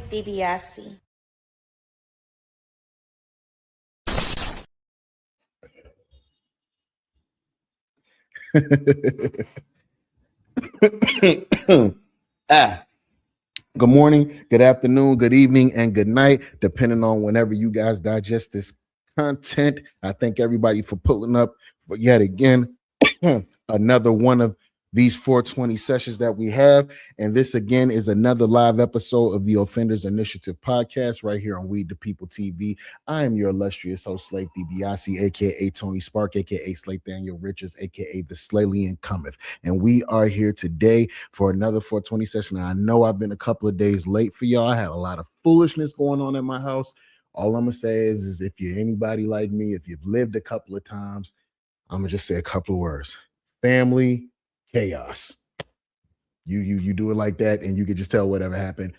Slave DiBiase. Good morning, good afternoon, good evening, and good night, depending on whenever you guys digest this content. I thank everybody for pulling up yet again another one of these 420 sessions that we have. And this again is another live episode of the Offenders Initiative podcast right here on We the People TV. I am your illustrious host, Slave DiBiase, aka Tony Spark, aka Slate Daniel Richards, aka the Slaylian Cometh. And we are here today for another 420 session. Now, I know I've been a couple of days late for y'all. I had a lot of foolishness going on in my house. All I'm gonna say is if you're anybody like me, if you've lived a couple of times, I'm gonna just say a couple of words: family chaos. You do it like that, and you can just tell whatever happened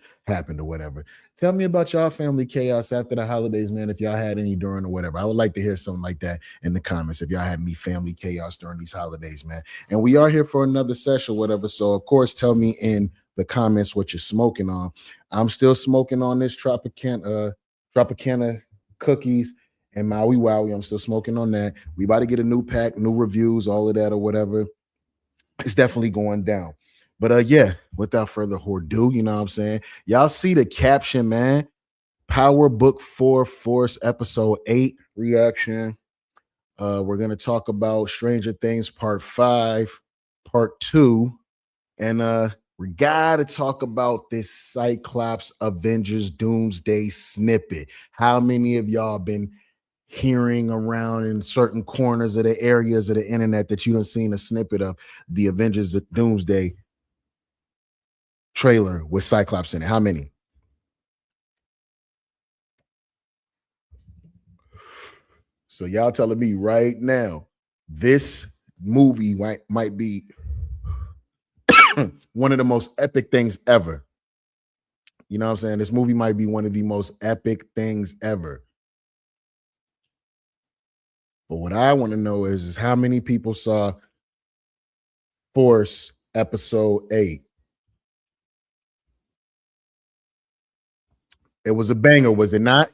or whatever. Tell me about y'all family chaos after the holidays, man. If y'all had any during or whatever, I would like to hear something like that in the comments. If y'all had any family chaos during these holidays, man. And we are here for another session, whatever. So of course, tell me in the comments what you're smoking on. I'm still smoking on this Tropicana cookies and Maui Wowie. I'm still smoking on that. We about to get a new pack, new reviews, all of that or whatever. It's definitely going down. But yeah, without further ado, you know what I'm saying? Y'all see the caption, man. Power Book 4 Force Episode 8 reaction. We're going to talk about Stranger Things Part 5, Part 2. And we got to talk about this Cyclops Avengers Doomsday snippet. How many of y'all been hearing around in certain corners of the areas of the internet that you done seen a snippet of the Avengers Doomsday trailer with Cyclops in it? How many? So y'all telling me right now this movie might be one of the most epic things ever. You know what I'm saying? This movie might be one of the most epic things ever. But what I want to know is how many people saw Force Episode 8? It was a banger, was it not?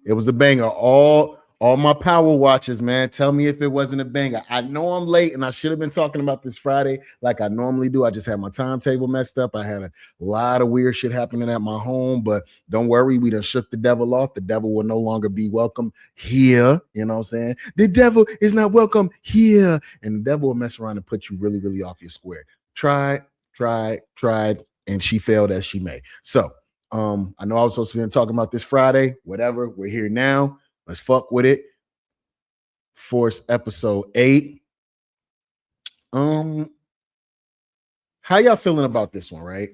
It was a banger. All my power watchers, man, tell me if it wasn't a banger. I know I'm late, and I should have been talking about this Friday like I normally do. I just had my timetable messed up. I had a lot of weird shit happening at my home, but don't worry, we done shook the devil off. The devil will no longer be welcome here. You know what I'm saying? The devil is not welcome here. And the devil will mess around and put you really, really off your square. Tried, and she failed as she may. So I know I was supposed to be talking about this Friday. Whatever, we're here now. Let's fuck with it. Force Episode 8. How y'all feeling about this one, right?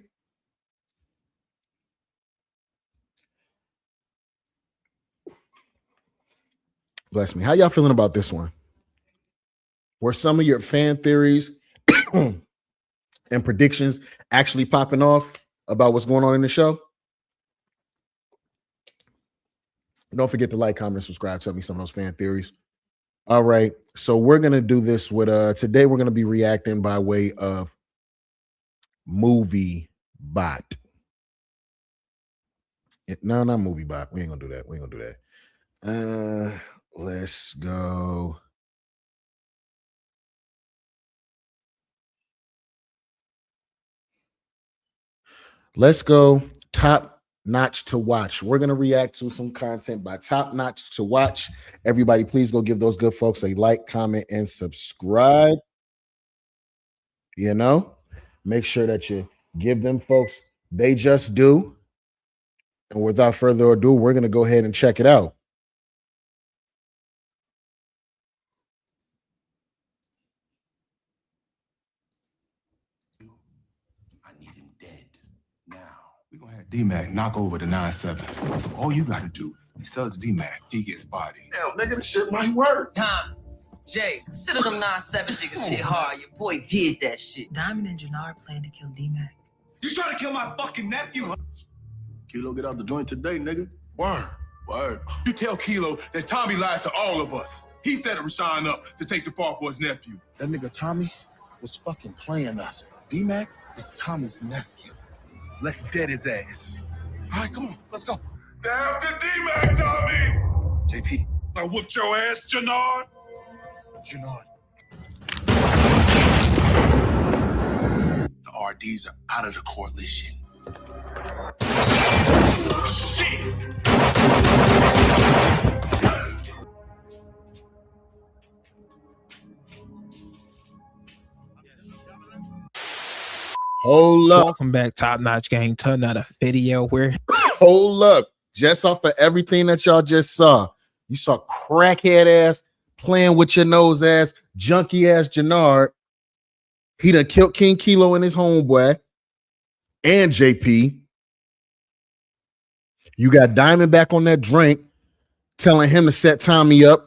Bless me. How y'all feeling about this one? Were some of your fan theories and predictions actually popping off about what's going on in the show? Don't forget to like, comment, and subscribe. Tell me some of those fan theories. All right. So we're going to do this with today we're going to be reacting by way of Movie Bot. No, not Movie Bot. We ain't going to do that. Let's go. Let's go Top Notch to Watch. We're going to react to some content by Top Notch to Watch. Everybody, please go give those good folks a like, comment, and subscribe. You know, make sure that you give them folks they just do. And without further ado, we're going to go ahead and check it out. We're gonna have D-Mac knock over the 9-7. So all you gotta do is sell it to D-Mac. He gets body. Damn, nigga, this shit might work. Tom, Jay, consider them 9-7 niggas hit hard. Your boy did that shit. Diamond and Jannard plan to kill D-Mac. You trying to kill my fucking nephew? Huh? Kilo, get out the joint today, nigga. Word. You tell Kilo that Tommy lied to all of us. He set Rashawn up to take the fall for his nephew. That nigga Tommy was fucking playing us. D-Mac is Tommy's nephew. Let's dead his ass. All right, come on, let's go. After D-Mac, Tommy! JP. I whooped your ass, Jannard. Jannard. The RDs are out of the coalition. Shit! Hold up. Welcome back, Top Notch Gang, to another video where Hold up. Just off of everything that y'all just saw, you saw crackhead ass playing with your nose ass, junkie ass Jannard. He done killed King Kilo and his homeboy and JP. You got Diamond back on that drink, telling him to set Tommy up.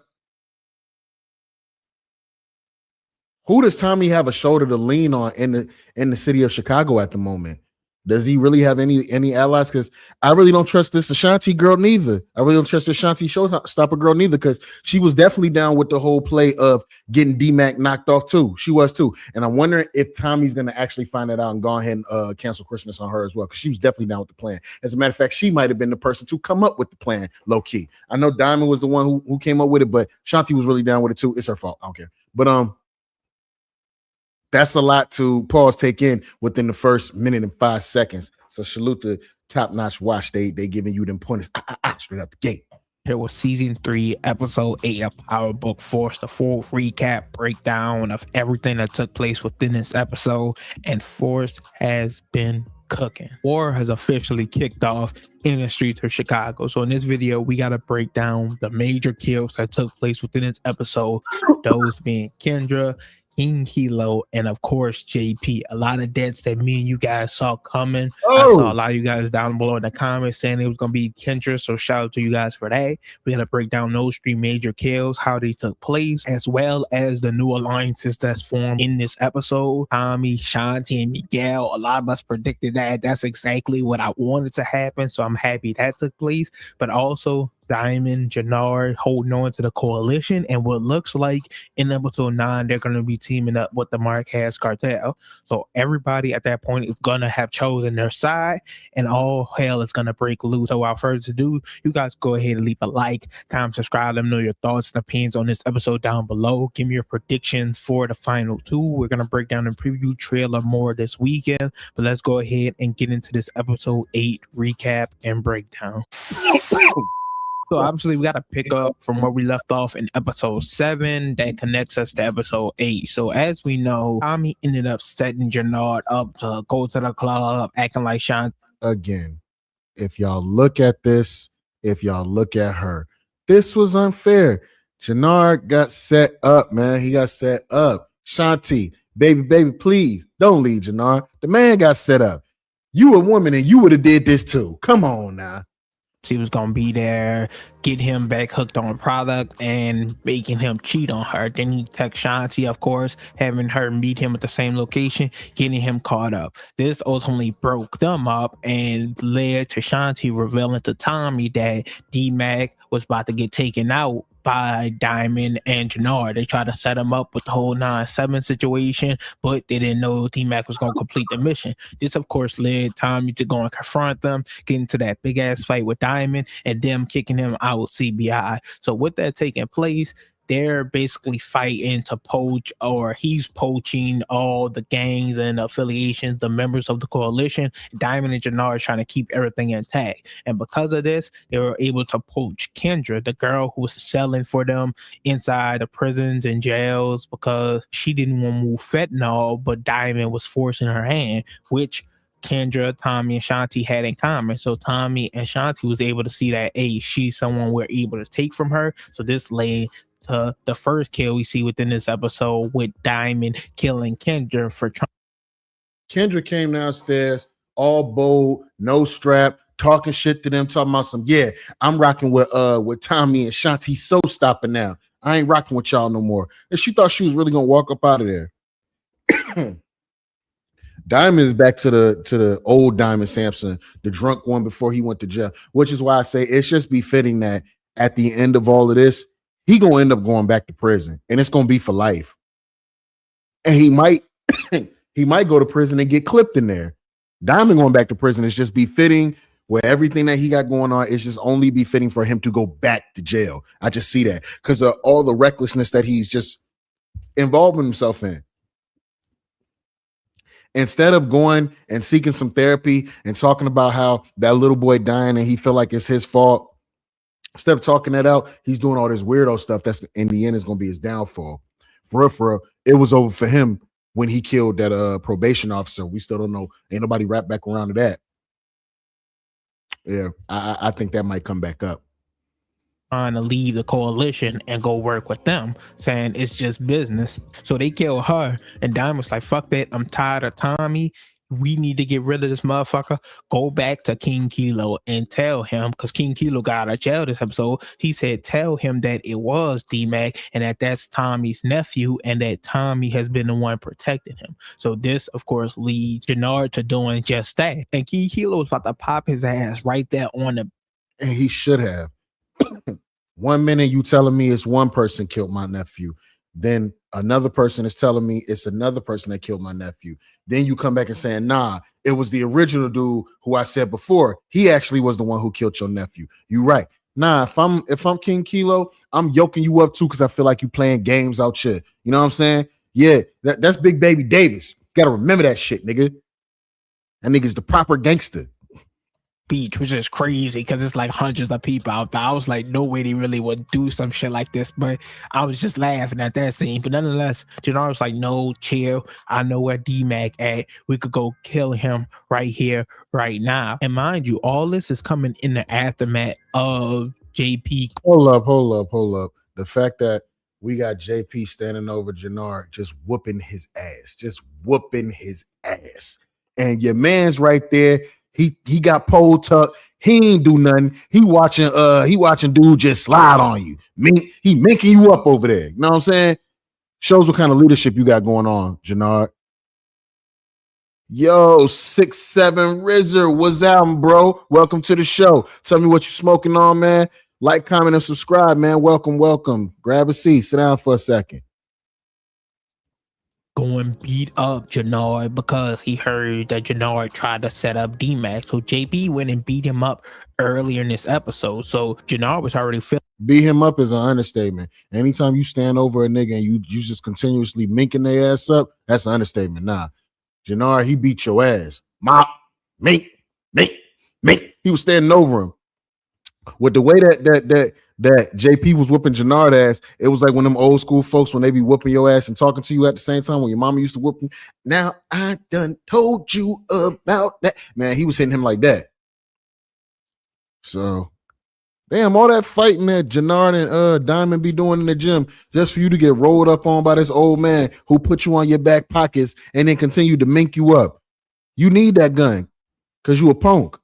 Who does Tommy have a shoulder to lean on in the city of Chicago at the moment? Does he really have any allies? Because I really don't trust this Ashanti girl neither. I really don't trust this Ashanti showstopper girl neither, because she was definitely down with the whole play of getting D-Mac knocked off too. She was too. And I'm wondering if Tommy's going to actually find that out and go ahead and cancel Christmas on her as well, because she was definitely down with the plan. As a matter of fact, she might have been the person to come up with the plan low key. I know Diamond was the one who came up with it, but Ashanti was really down with it too. It's her fault. I don't care. But that's a lot to take in within the first minute and 5 seconds. So salute to Top Notch Watch. They giving you them pointers straight out the gate. here was season 3, episode 8 of Power Book Force, the full recap breakdown of everything that took place within this episode. And Force has been cooking. War has officially kicked off in the streets of Chicago. So in this video, we got to break down the major kills that took place within this episode. Those being Kendra, King Kilo, and of course JP. A lot of deaths that me and you guys saw coming. I saw a lot of you guys down below in the comments saying it was gonna be Kendra, so shout out to you guys for that. We gotta break down those 3 major kills, how they took place, as well as the new alliances that's formed in this episode. Tommy, Shanti, and Miguel. A lot of us predicted that. That's exactly what I wanted to happen, so I'm happy that took place. But also Diamond, Jannard holding on to the coalition, and what looks like in episode 9 they're going to be teaming up with the Marquez cartel. So everybody at that point is going to have chosen their side, and all hell is going to break loose. So without further ado, you guys go ahead and leave a like, comment, subscribe, let me know your thoughts and opinions on this episode down below. Give me your predictions for the final 2. We're going to break down and preview trailer more this weekend, but let's go ahead and get into this episode 8 recap and breakdown. So obviously we got to pick up from where we left off in episode 7 that connects us to episode 8. So as we know, Tommy ended up setting Jannard up to go to the club, acting like Sean. Again, if y'all look at this, if y'all look at her, this was unfair. Jannard got set up, man. He got set up. Shanti, baby, please don't leave Jannard. The man got set up. You a woman and you would have did this too. Come on now. She was gonna be there, get him back hooked on product and making him cheat on her. Then he text Shanti, of course, having her meet him at the same location, getting him caught up. This ultimately broke them up and led to Shanti revealing to Tommy that D-Mac was about to get taken out by Diamond and Jannard. They tried to set him up with the whole 9/7 situation, but they didn't know D-Mac was going to complete the mission. This, of course, led Tommy to go and confront them, get into that big ass fight with Diamond, and them kicking him out CBI. So with that taking place, they're basically fighting to poach, or he's poaching all the gangs and affiliations, the members of the coalition. Diamond and Jannard trying to keep everything intact. And because of this, they were able to poach Kendra, the girl who was selling for them inside the prisons and jails, because she didn't want to move fentanyl, but Diamond was forcing her hand, which Kendra, Tommy, and Shanti had in common. So Tommy and Shanti was able to see that, hey, she's someone we're able to take from her. So this led to the first kill we see within this episode, with Diamond killing Kendra for trying. Kendra came downstairs all bold, no strap, talking shit to them, talking about some, yeah, I'm rocking with Tommy and Shanti so stopping now. I ain't rocking with y'all no more. And she thought she was really gonna walk up out of there. Diamond is back to the old Diamond Sampson, the drunk one before he went to jail, which is why I say it's just befitting that at the end of all of this, he gonna end up going back to prison, and it's gonna be for life. And he might go to prison and get clipped in there. Diamond going back to prison is just befitting where everything that he got going on is just only befitting for him to go back to jail. I just see that because of all the recklessness that he's just involving himself in. Instead of going and seeking some therapy and talking about how that little boy dying and he feel like it's his fault, instead of talking that out, he's doing all this weirdo stuff that's in the end is going to be his downfall. For real, it was over for him when he killed that probation officer. We still don't know. Ain't nobody wrapped back around to that. Yeah, I think that might come back up. Trying to leave the coalition and go work with them, saying it's just business. So they kill her, and Diamond's like, fuck that, I'm tired of Tommy. We need to get rid of this motherfucker. Go back to King Kilo and tell him, because King Kilo got out of jail this episode. He said, tell him that it was D-Mac and that that's Tommy's nephew and that Tommy has been the one protecting him. So this, of course, leads Gennard to doing just that. And King Kilo was about to pop his ass right there on the... And he should have. 1 minute you telling me it's one person killed my nephew. Then another person is telling me it's another person that killed my nephew. Then you come back and saying, nah, it was the original dude who I said before. He actually was the one who killed your nephew. You right. Nah, if I'm King Kilo, I'm yoking you up too because I feel like you playing games out here. You know what I'm saying? Yeah, that's Big Baby Davis. Gotta remember that shit, nigga. That nigga's the proper gangster. Beach, which is crazy because it's like hundreds of people out there. I was like, no way they really would do some shit like this, but I was just laughing at that scene. But nonetheless, Gennard was like, no, chill. I know where D-Mac at. We could go kill him right here, right now. And mind you, all this is coming in the aftermath of JP. Hold up. The fact that we got JP standing over Gennard, just whooping his ass. And your man's right there. He got pole tucked. He ain't do nothing. He watching dude just slide on you. He making you up over there. You know what I'm saying? Shows what kind of leadership you got going on, Gennard. Yo, 6'7" Rizzer, what's out, bro? Welcome to the show. Tell me what you smoking on, man. Like, comment, and subscribe, man. Welcome. Grab a seat. Sit down for a second. Go and beat up Gennard because he heard that Gennard tried to set up D-Mac. So JP went and beat him up earlier in this episode. So Gennard was already feeling. Beat him up is an understatement. Anytime you stand over a nigga and you just continuously minking their ass up, that's an understatement. Nah, Gennard, he beat your ass. Mop, me. He was standing over him. With the way that JP was whooping Gennard ass, it was like when them old school folks, when they be whooping your ass and talking to you at the same time when your mama used to whoop him. Now I done told you about that. Man, he was hitting him like that. So, damn, all that fighting that Gennard and Diamond be doing in the gym just for you to get rolled up on by this old man who put you on your back pockets and then continue to mink you up. You need that gun because you a punk.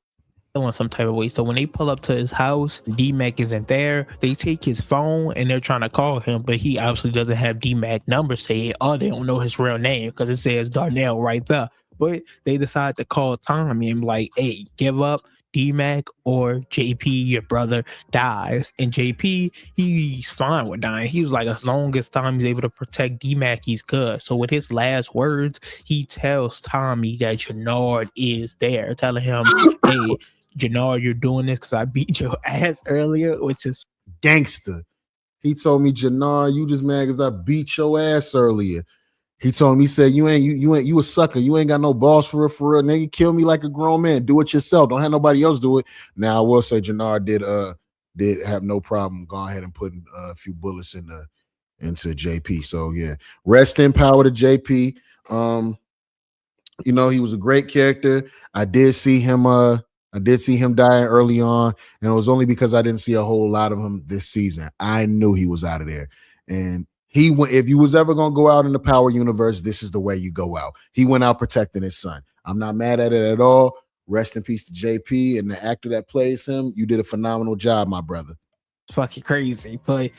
Feeling some type of way. So when they pull up to his house, D-Mac isn't there. They take his phone and they're trying to call him, but he obviously doesn't have D-Mac number saved, or they don't know his real name because it says Darnell right there. But they decide to call Tommy and be like, hey, give up D-Mac or JP, your brother dies. And JP, he's fine with dying. He was like, as long as Tommy's able to protect D-Mac, he's good. So with his last words, he tells Tommy that Gennard is there, telling him, hey, Gennard, you're doing this because I beat your ass earlier, which is gangster. He told me, Gennard, you just mad because I beat your ass earlier. He told me, he said, you a sucker. You ain't got no balls for real. Nigga, kill me like a grown man. Do it yourself. Don't have nobody else do it. Now, I will say Gennard did have no problem going ahead and putting a few bullets into JP. So, yeah. Rest in power to JP. He was a great character. I did see him dying early on, and it was only because I didn't see a whole lot of him this season. I knew he was out of there. And if you was ever going to go out in the power universe, this is the way you go out. He went out protecting his son. I'm not mad at it at all. Rest in peace to JP and the actor that plays him. You did a phenomenal job, my brother. fucking crazy. But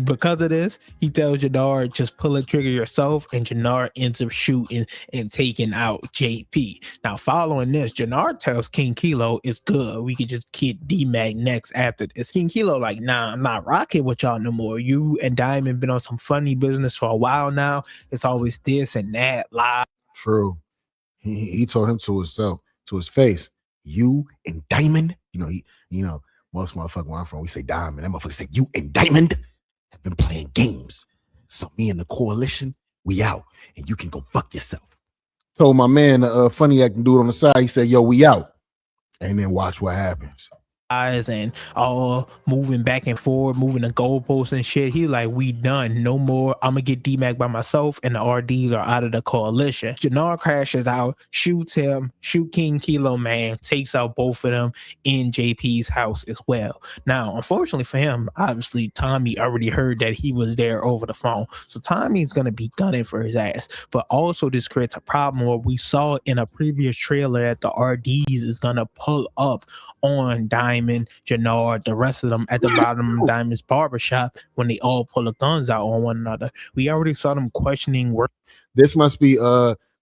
because of this, he tells Gennard, just pull the trigger yourself, and Gennard ends up shooting and taking out JP. Now, following this, Gennard tells King Kilo it's good. We could just kid D-Mac next after this. King Kilo like, nah, I'm not rocking with y'all no more. You and Diamond been on some funny business for a while now. It's always this and that, lie. True. He told him to himself, to his face. you and Diamond, most motherfuckers where I'm from, we say Diamond. That motherfucker say you and Diamond have been playing games. So me and the coalition, we out, and you can go fuck yourself. Told my man, funny acting dude on the side, he said, yo, we out. And then watch what happens. And all moving back and forth, moving the goalposts and shit. He like, we done, no more. I'm gonna get D-Mac by myself, and the RDs are out of the coalition. Jannar crashes out, shoots him, shoot King Kilo Man, takes out both of them in JP's house as well. Now, unfortunately for him, obviously Tommy already heard that he was there over the phone, so Tommy's gonna be gunning for his ass. But also this creates a problem where we saw in a previous trailer that the RDs is gonna pull up on Diamond, Jannar, the rest of them at the bottom of Diamond's barbershop when they all pull the guns out on one another. We already saw them questioning work. This must be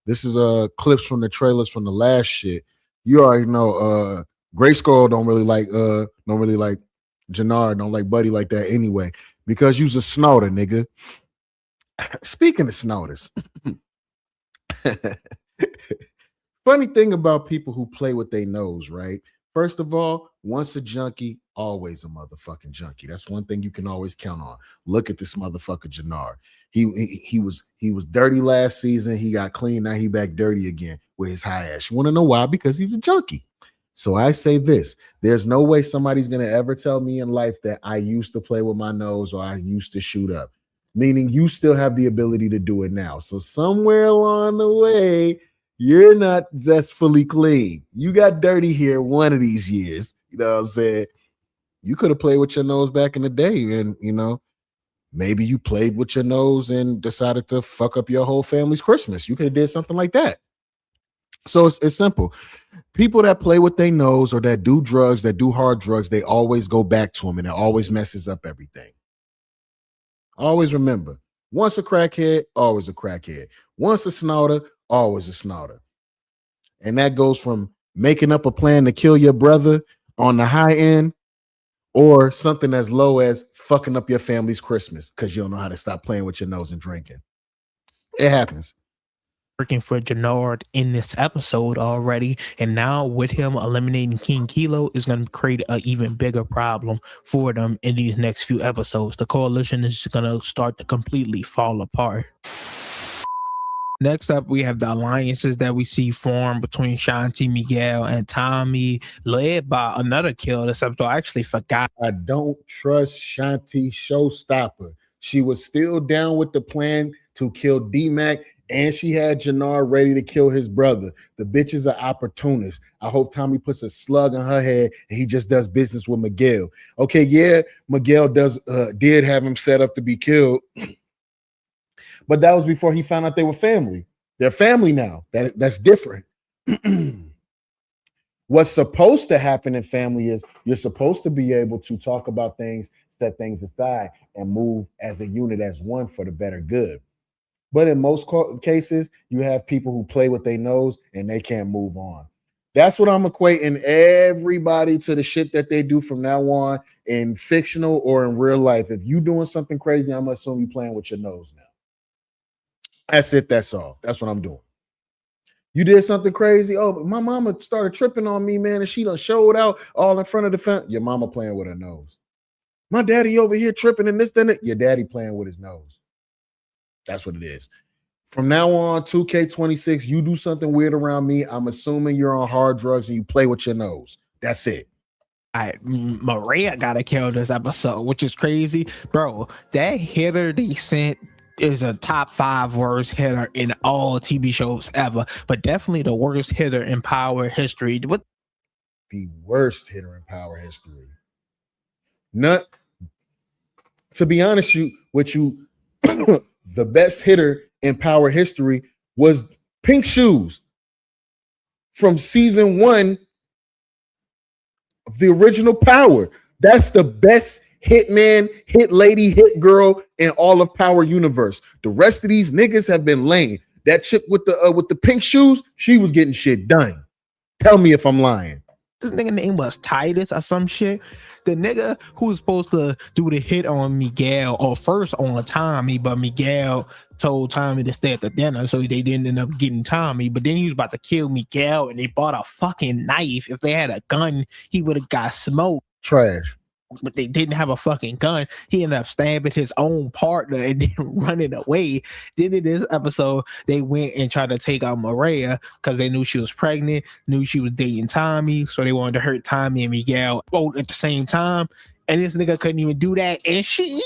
this is clips from the trailers from the last shit. You already know Grayskull don't really like Jannar, don't like Buddy like that anyway, because you's a snouter, nigga. Speaking of snouters, funny thing about people who play with their nose, right? First of all, once a junkie, always a motherfucking junkie. That's one thing you can always count on. Look at this motherfucker Jannar. He was dirty last season. He got clean. Now he back dirty again with his high ass. You want to know why? Because he's a junkie. So I say this: there's no way somebody's gonna ever tell me in life that I used to play with my nose or I used to shoot up. Meaning you still have the ability to do it now. So somewhere along the way, you're not zestfully clean. You got dirty here one of these years. You know what I'm saying? You could have played with your nose back in the day, and maybe you played with your nose and decided to fuck up your whole family's Christmas. You could have did something like that. So it's simple. People that play with their nose or that do drugs, that do hard drugs, they always go back to them, and it always messes up everything. Always remember, once a crackhead, always a crackhead. Once a snouter, always a snouter. And that goes from making up a plan to kill your brother on the high end, or something as low as fucking up your family's Christmas because you don't know how to stop playing with your nose and drinking. It happens. Working for Jannar in this episode already, and now with him eliminating King Kilo is going to create an even bigger problem for them in these next few episodes. The coalition is going to start to completely fall apart. Next up, we have the alliances that we see form between Shanti, Miguel, and Tommy, led by another kill this episode. I actually forgot. I don't trust Shanti Showstopper. She was still down with the plan to kill D-Mac, and she had Jannar ready to kill his brother. The bitch is an opportunist. I hope Tommy puts a slug in her head and he just does business with Miguel. Okay, yeah, Miguel did have him set up to be killed. But that was before he found out they were family. They're family now. That's different. What's supposed to happen in family is you're supposed to be able to talk about things, set things aside, and move as a unit, as one for the better good. But in most cases, you have people who play with their nose and they can't move on. That's what I'm equating everybody to the shit that they do from now on in fictional or in real life. If you doing something crazy, I'm going to assume you playing with your nose now. That's it. That's all. That's what I'm doing. You did something crazy. Oh, my mama started tripping on me, man, and she done showed out all in front of the fence. Your mama playing with her nose. My daddy over here tripping and this, then it. Your daddy playing with his nose. That's what it is. From now on, 2K26, you do something weird around me, I'm assuming you're on hard drugs and you play with your nose. That's it. Maria got to kill this episode, which is crazy. Bro, that hitter they sent is a top 5 worst hitter in all TV shows ever, but definitely the worst hitter in Power history. What? The worst hitter in Power history. Not, to be honest with you, the best hitter in Power history was Pink Shoes from season 1 of the original Power. That's the best hit man, hit lady, hit girl in all of Power universe. The rest of these niggas have been lame. That chick with the pink shoes, she was getting shit done. Tell me if I'm lying. this nigga name was Titus or some shit. The nigga who was supposed to do the hit on Miguel, or first on Tommy, but Miguel told Tommy to stay at the dinner, so they didn't end up getting Tommy. But then he was about to kill Miguel, and they bought a fucking knife. If they had a gun, he would have got smoked. Trash. But they didn't have a fucking gun. He ended up stabbing his own partner and then running away. Then in this episode, they went and tried to take out Maria because they knew she was pregnant, knew she was dating Tommy, so they wanted to hurt Tommy and Miguel both at the same time. And this nigga couldn't even do that, and she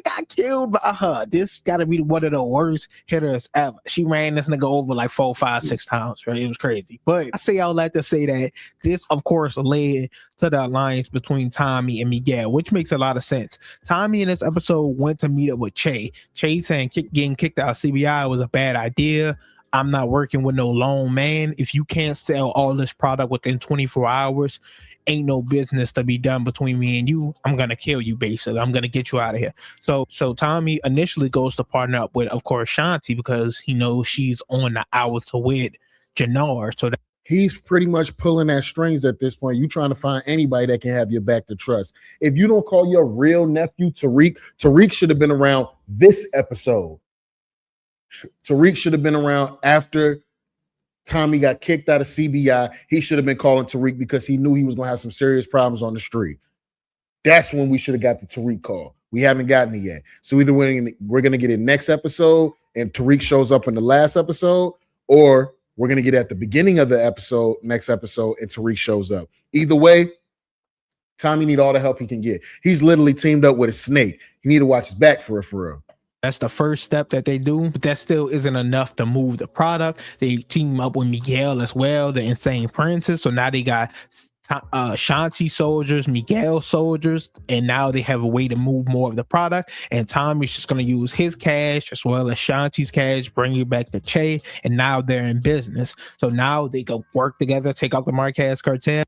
got killed by her. This gotta be one of the worst hitters ever. She ran this nigga over like 4, 5, 6 times, right? It was crazy. But I say all that to say that this, of course, led to the alliance between Tommy and Miguel, which makes a lot of sense. Tommy in this episode went to meet up with Che. Che saying getting kicked out of CBI was a bad idea. I'm not working with no lone man. If you can't sell all this product within 24 hours, ain't no business to be done between me and you. I'm gonna kill you, basically. I'm gonna get you out of here. So Tommy initially goes to partner up with, of course, Shanti, because he knows she's on the hour to wed Jannar. So he's pretty much pulling at strings at this point. You trying to find anybody that can have your back to trust. If you don't call your real nephew Tariq should have been around this episode. Tariq should have been around after Tommy got kicked out of CBI. He should have been calling Tariq because he knew he was going to have some serious problems on the street. That's when we should have got the Tariq call. We haven't gotten it yet. So either we're going to get it next episode and Tariq shows up in the last episode, or we're going to get at the beginning of the episode, next episode, and Tariq shows up. Either way, Tommy need all the help he can get. He's literally teamed up with a snake. He need to watch his back for real. That's the first step that they do, but that still isn't enough to move the product. They team up with Miguel as well, the Insane Princess. So now they got Shanti soldiers, Miguel soldiers, and now they have a way to move more of the product. And Tommy's just going to use his cash as well as Shanti's cash, bring you back to Che, and now they're in business. So now they go work together, take out the Marquez cartel.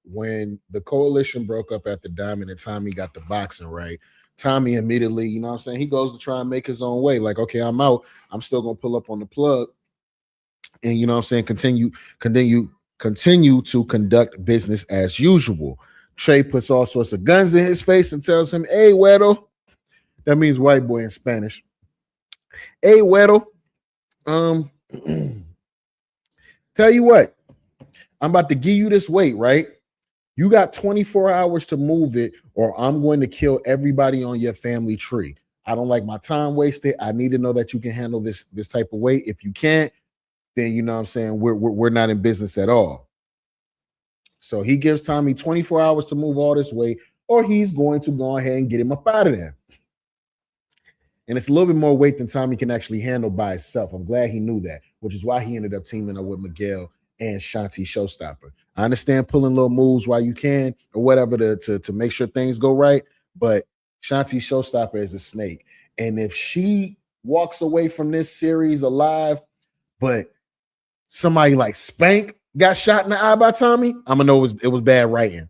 When the coalition broke up after Diamond and Tommy got the boxing right, Tommy immediately, you know what I'm saying, he goes to try and make his own way. Like, okay, I'm out. I'm still going to pull up on the plug and, you know what I'm saying, continue to conduct business as usual. Trey puts all sorts of guns in his face and tells him, hey, Weddle. That means white boy in Spanish. Hey, Weddle. Tell you what, I'm about to give you this weight, right? You got 24 hours to move it, or I'm going to kill everybody on your family tree. I don't like my time wasted. I need to know that you can handle this type of weight. If you can't, then you know what I'm saying, we're not in business at all. So he gives Tommy 24 hours to move all this weight, or he's going to go ahead and get him up out of there. And it's a little bit more weight than Tommy can actually handle by himself. I'm glad he knew that, which is why he ended up teaming up with Miguel and Shanti Showstopper. I understand pulling little moves while you can or whatever to make sure things go right, but Shanti Showstopper is a snake. And if she walks away from this series alive, but somebody like Spank got shot in the eye by Tommy, I'm gonna know it was bad writing.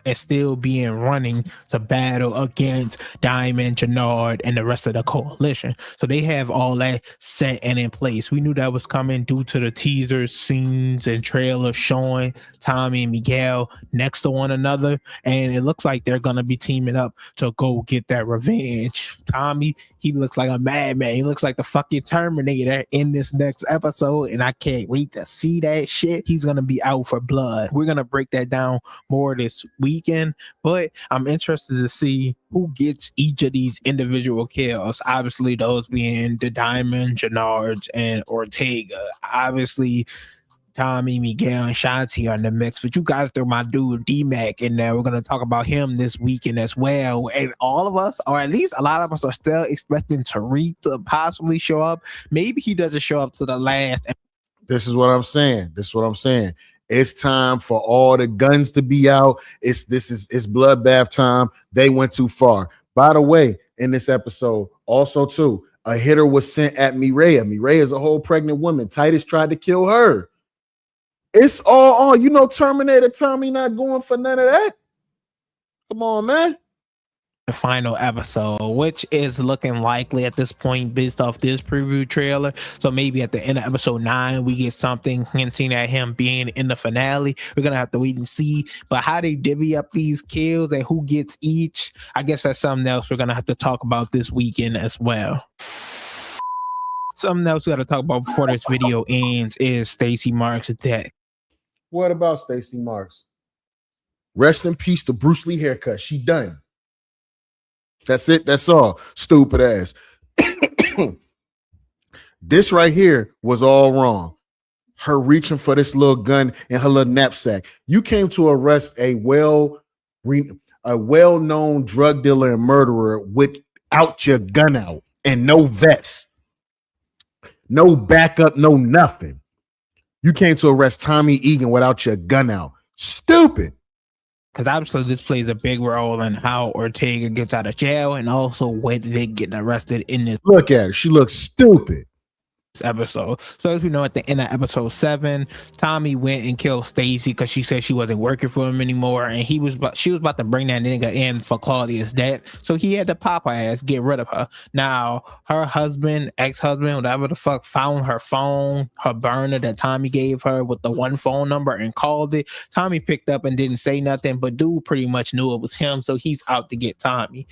And still being running to battle against Diamond, Jannard, and the rest of the coalition. So they have all that set and in place. We knew that was coming due to the teasers, scenes, and trailers showing Tommy and Miguel next to one another. And it looks like they're going to be teaming up to go get that revenge. Tommy, he looks like a madman. He looks like the fucking Terminator in this next episode. And I can't wait to see that shit. He's going to be out for blood. We're going to break that down more this weekend, but I'm interested to see who gets each of these individual kills. Obviously, those being the Diamond, Jannards, and Ortega. Obviously, Tommy, Miguel, and Shanti are in the mix, but you guys throw my dude D-Mac in there. We're going to talk about him this weekend as well. And all of us, or at least a lot of us, are still expecting Tariq to possibly show up. Maybe he doesn't show up to the last. This is what I'm saying. It's time for all the guns to be out. It's bloodbath time. They went too far. By the way, in this episode, also too, a hitter was sent at Mireya. Mireya is a whole pregnant woman. Titus tried to kill her. It's all on. You know, Terminator Tommy not going for none of that. Come on, man. the final episode, which is looking likely at this point based off this preview trailer. So maybe at the end of episode 9 we get something hinting at him being in the finale. We're gonna have to wait and see, but how they divvy up these kills and who gets each, I guess that's something else we're gonna have to talk about this weekend as well. Something else we got to talk about before this video ends is Stacey Marks' death. What about Stacey Marks? Rest in peace to Bruce Lee haircut. She done. That's it. That's all. Stupid ass. This right here was all wrong. Her reaching for this little gun in her little knapsack. You came to arrest a well-known drug dealer and murderer without your gun out and no vest, no backup, no nothing. You came to arrest Tommy Egan without your gun out. Stupid. Because obviously this plays a big role in how Ortega gets out of jail and also when they get arrested in this. Look at her. She looks stupid. Episode. So as we know, at the end of episode 7, Tommy went and killed Stacey because she said she wasn't working for him anymore, and she was about to bring that nigga in for Claudia's death. So he had to pop her ass, get rid of her. Now her husband, ex-husband, whatever the fuck, found her phone, her burner that Tommy gave her with the one phone number and called it. Tommy picked up and didn't say nothing, but dude pretty much knew it was him, so he's out to get Tommy.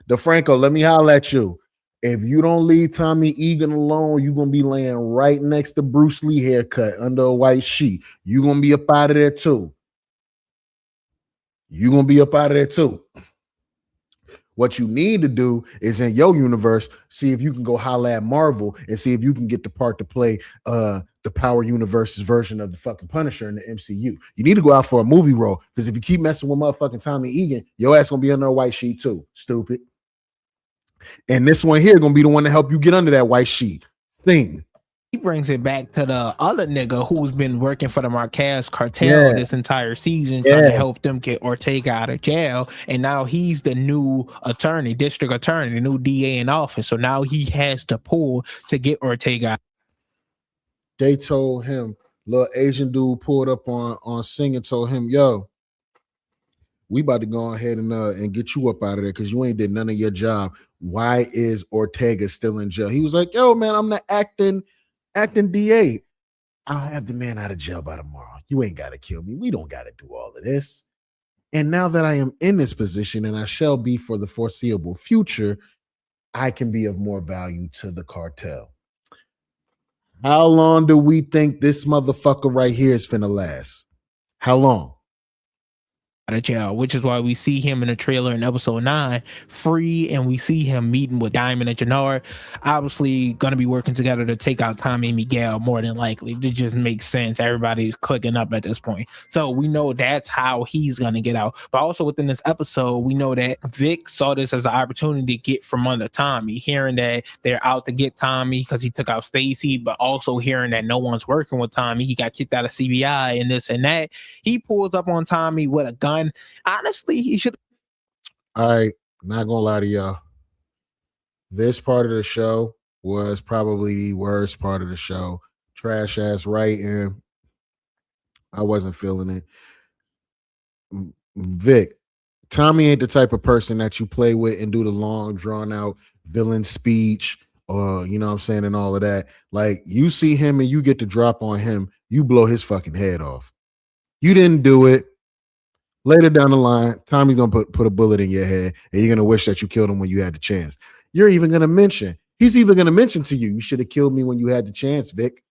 DeFranco, let me holler at you. If you don't leave Tommy Egan alone, you're going to be laying right next to Bruce Lee haircut under a white sheet. You're going to be up out of there too. What you need to do is in your universe, see if you can go holler at Marvel and see if you can get the part to play the Power Universe's version of the fucking Punisher in the MCU. You need to go out for a movie role, because if you keep messing with motherfucking Tommy Egan, your ass going to be under a white sheet too. Stupid. And this one here gonna be the one to help you get under that white sheet thing. He brings it back to the other nigga who's been working for the Marquez cartel this entire season, trying to help them get Ortega out of jail. And now he's the new attorney, district attorney, the new DA in office. So now he has to pull to get Ortega. They told him, little Asian dude pulled up on Sing and told him, yo, we about to go ahead and get you up out of there because you ain't did none of your job. Why is Ortega still in jail? He was like, yo, man, I'm the acting DA. I'll have the man out of jail by tomorrow. You ain't got to kill me. We don't got to do all of this. And now that I am in this position, and I shall be for the foreseeable future, I can be of more value to the cartel. How long do we think this motherfucker right here is finna last? How long? Out of jail, which is why we see him in the trailer in episode 9 free, and we see him meeting with Diamond and Jannard, obviously going to be working together to take out Tommy and Miguel. More than likely, it just makes sense. Everybody's clicking up at this point, so we know that's how he's going to get out. But also within this episode, we know that Vic saw this as an opportunity to get from under Tommy, hearing that they're out to get Tommy because he took out Stacey, but also hearing that no one's working with Tommy. He got kicked out of CBI and this and that. He pulls up on Tommy with a gun. Honestly, he should. All right, not gonna lie to y'all. This part of the show was probably the worst part of the show. Trash ass writing. I wasn't feeling it. Vic, Tommy ain't the type of person that you play with and do the long, drawn out villain speech, or you know what I'm saying, and all of that. Like, you see him and you get to drop on him, you blow his fucking head off. You didn't do it. Later down the line, Tommy's gonna put a bullet in your head, and you're gonna wish that you killed him when you had the chance. He's even gonna mention to you, you should have killed me when you had the chance, Vic.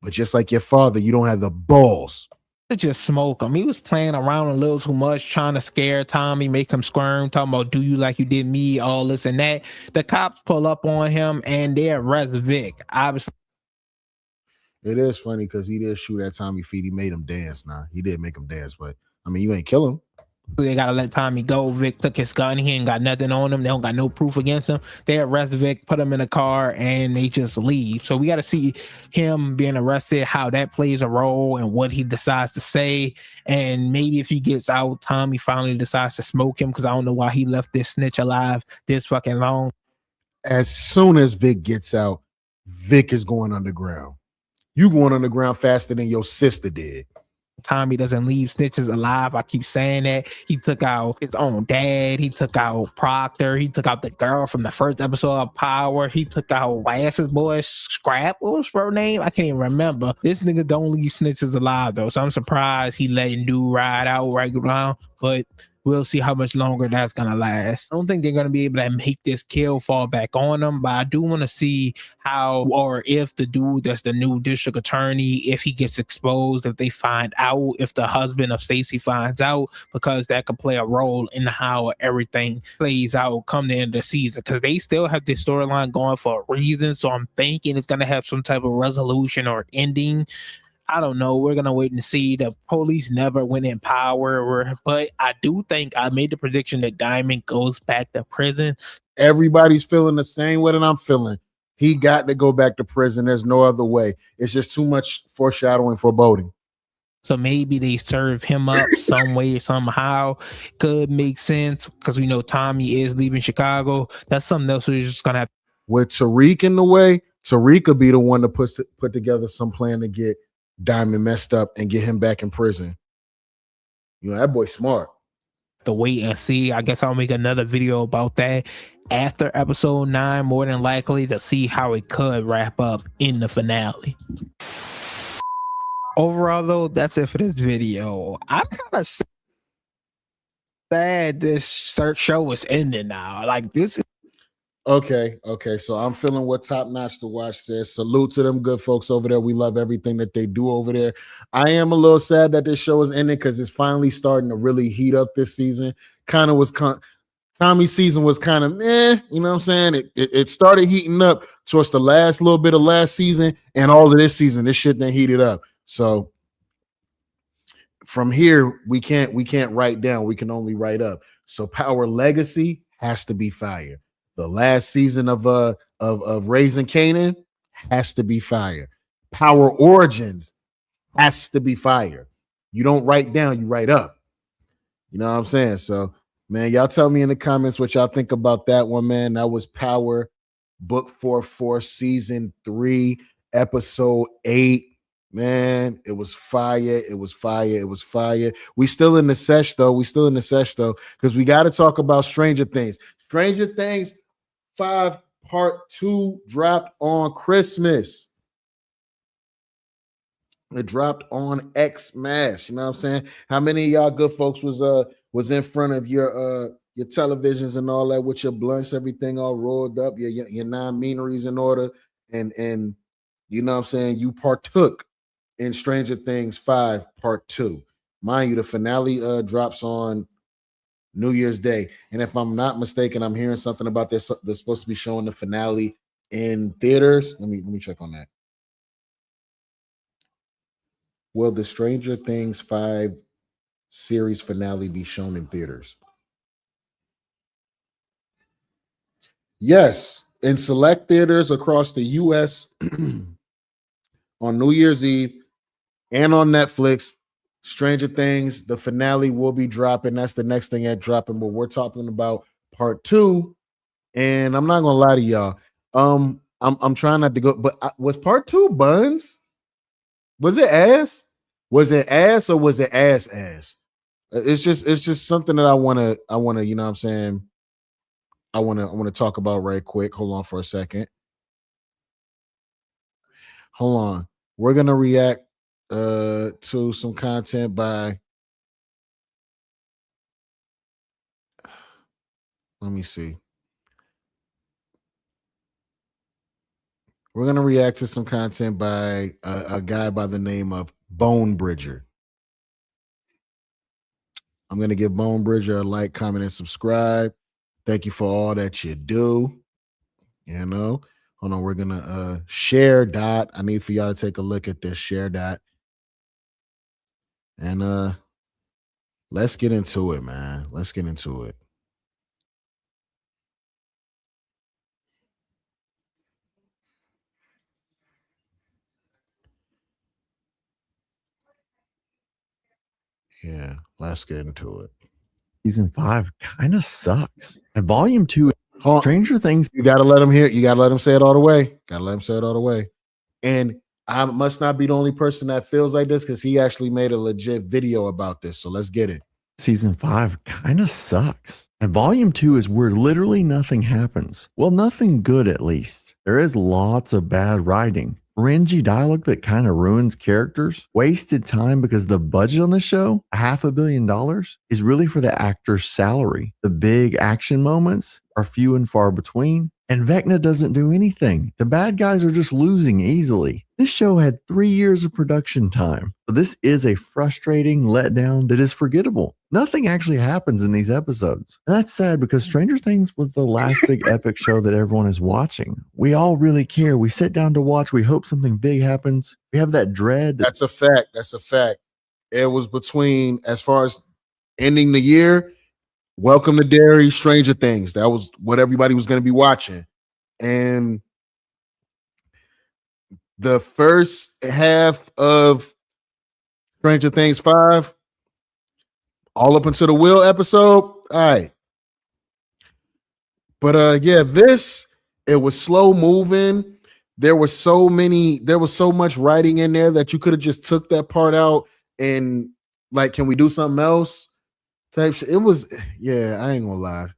But just like your father, you don't have the balls to just smoke him. He was playing around a little too much, trying to scare Tommy, make him squirm, talking about do you like you did me, all this and that. The cops pull up on him and they arrest Vic. Obviously, it is funny because he did shoot at Tommy feet. He made him dance. Nah, he did make him dance, but I mean, you ain't kill him. They gotta let Tommy go. Vic took his gun. He ain't got nothing on him. They don't got no proof against him. They arrest Vic, put him in a car, and they just leave. So we got to see him being arrested, how that plays a role, and what he decides to say. And maybe if he gets out, Tommy finally decides to smoke him, because I don't know why he left this snitch alive this fucking long. As soon as Vic gets out, Vic is going underground. You going underground faster than your sister did. Tommy doesn't leave snitches alive. I keep saying that. He took out his own dad. He took out Proctor. He took out the girl from the first episode of Power. He took out Glasses boy Scrap. What was her name? I can't even remember. This nigga don't leave snitches alive though, so I'm surprised he letting dude ride out right now. But we'll see how much longer that's gonna last. I don't think they're gonna be able to make this kill fall back on them, but I do want to see how or if the dude that's the new district attorney, if he gets exposed, if they find out, if the husband of Stacey finds out, because that could play a role in how everything plays out come the end of the season. Because they still have this storyline going for a reason, so I'm thinking it's gonna have some type of resolution or ending. I don't know. We're gonna wait and see. The police never went in Power, but I do think I made the prediction that Diamond goes back to prison. Everybody's feeling the same way that I'm feeling. He got to go back to prison. There's no other way. It's just too much foreshadowing, foreboding. So maybe they serve him up some way, somehow. Could make sense because we know Tommy is leaving Chicago. That's something else we're just gonna have. With Tariq in the way, Tariq could be the one to put together some plan to get Diamond messed up and get him back in prison. You know, that boy's smart. To wait and see. I guess I'll make another video about that after episode 9, more than likely, to see how it could wrap up in the finale. Overall though, that's it for this video. I'm kind of sad this show is ending now. Like this is Okay. So I'm feeling what Top Notch to Watch says. Salute to them good folks over there. We love everything that they do over there. I am a little sad that this show is ending because it's finally starting to really heat up this season. Tommy's season was kind of meh, you know what I'm saying? It started heating up towards the last little bit of last season, and all of this season, this shit then heated up. So from here, we can't write down, we can only write up. So Power Legacy has to be fire. The last season of Raising Kanan has to be fire. Power Origins has to be fire. You don't write down, you write up. You know what I'm saying? So, man, y'all tell me in the comments what y'all think about that one, man. That was Power Book 44, Season 3, Episode 8. Man, it was fire. It was fire. We still in the sesh, though. Because we got to talk about Stranger Things. Stranger Things 5 Part 2 dropped on Christmas. It dropped on Xmas. You know what I'm saying? How many of y'all good folks was in front of your televisions and all that with your blunts, everything all rolled up, your non-meaneries in order, and you know what I'm saying? You partook in Stranger Things 5 Part 2. Mind you, the finale drops on New Year's Day. And if I'm not mistaken, I'm hearing something about this. They're supposed to be showing the finale in theaters. Let me check on that. Will the Stranger Things 5 series finale be shown in theaters? Yes, in select theaters across the U.S. on New Year's Eve and on Netflix. Stranger Things, the finale will be dropping. That's the next thing at dropping, but we're talking about Part 2. And I'm not gonna lie to y'all. I'm trying not to go, but was Part 2 buns? Was it ass? Was it ass or was it ass? It's just something that I wanna, you know what I'm saying? I wanna talk about right quick. Hold on for a second. Hold on. We're gonna react to some content by, let me see. We're gonna react to some content by a guy by the name of Bone Bridger. I'm gonna give Bone Bridger a like, comment, and subscribe. Thank you for all that you do. You know, hold on. We're gonna share dot. I need for y'all to take a look at this share dot. And let's get into it, man. Let's get into it. Yeah, let's get into it. Season 5 kind of sucks. And volume 2, Stranger Things. You gotta let him hear. You gotta let him say it all the way. And I must not be the only person that feels like this because he actually made a legit video about this. So let's get it. Season 5 kind of sucks. And volume 2 is where literally nothing happens. Well, nothing good at least. There is lots of bad writing. Cringy dialogue that kind of ruins characters. Wasted time because the budget on the show, $500 million, is really for the actor's salary. The big action moments are few and far between. And Vecna doesn't do anything. The bad guys are just losing easily. This show had 3 years of production time. So this is a frustrating letdown that is forgettable. Nothing actually happens in these episodes. And that's sad because Stranger Things was the last big epic show that everyone is watching. We all really care. We sit down to watch. We hope something big happens. We have that dread. That's a fact. That's a fact. It was between, as far as ending the year, Welcome to Derry, Stranger Things. That was what everybody was going to be watching. And the first half of Stranger Things 5, all up until the Will episode, all right. But yeah, it was slow moving. There was so much writing in there that you could have just took that part out and like, can we do something else? Type shit. It was, yeah, I ain't gonna lie.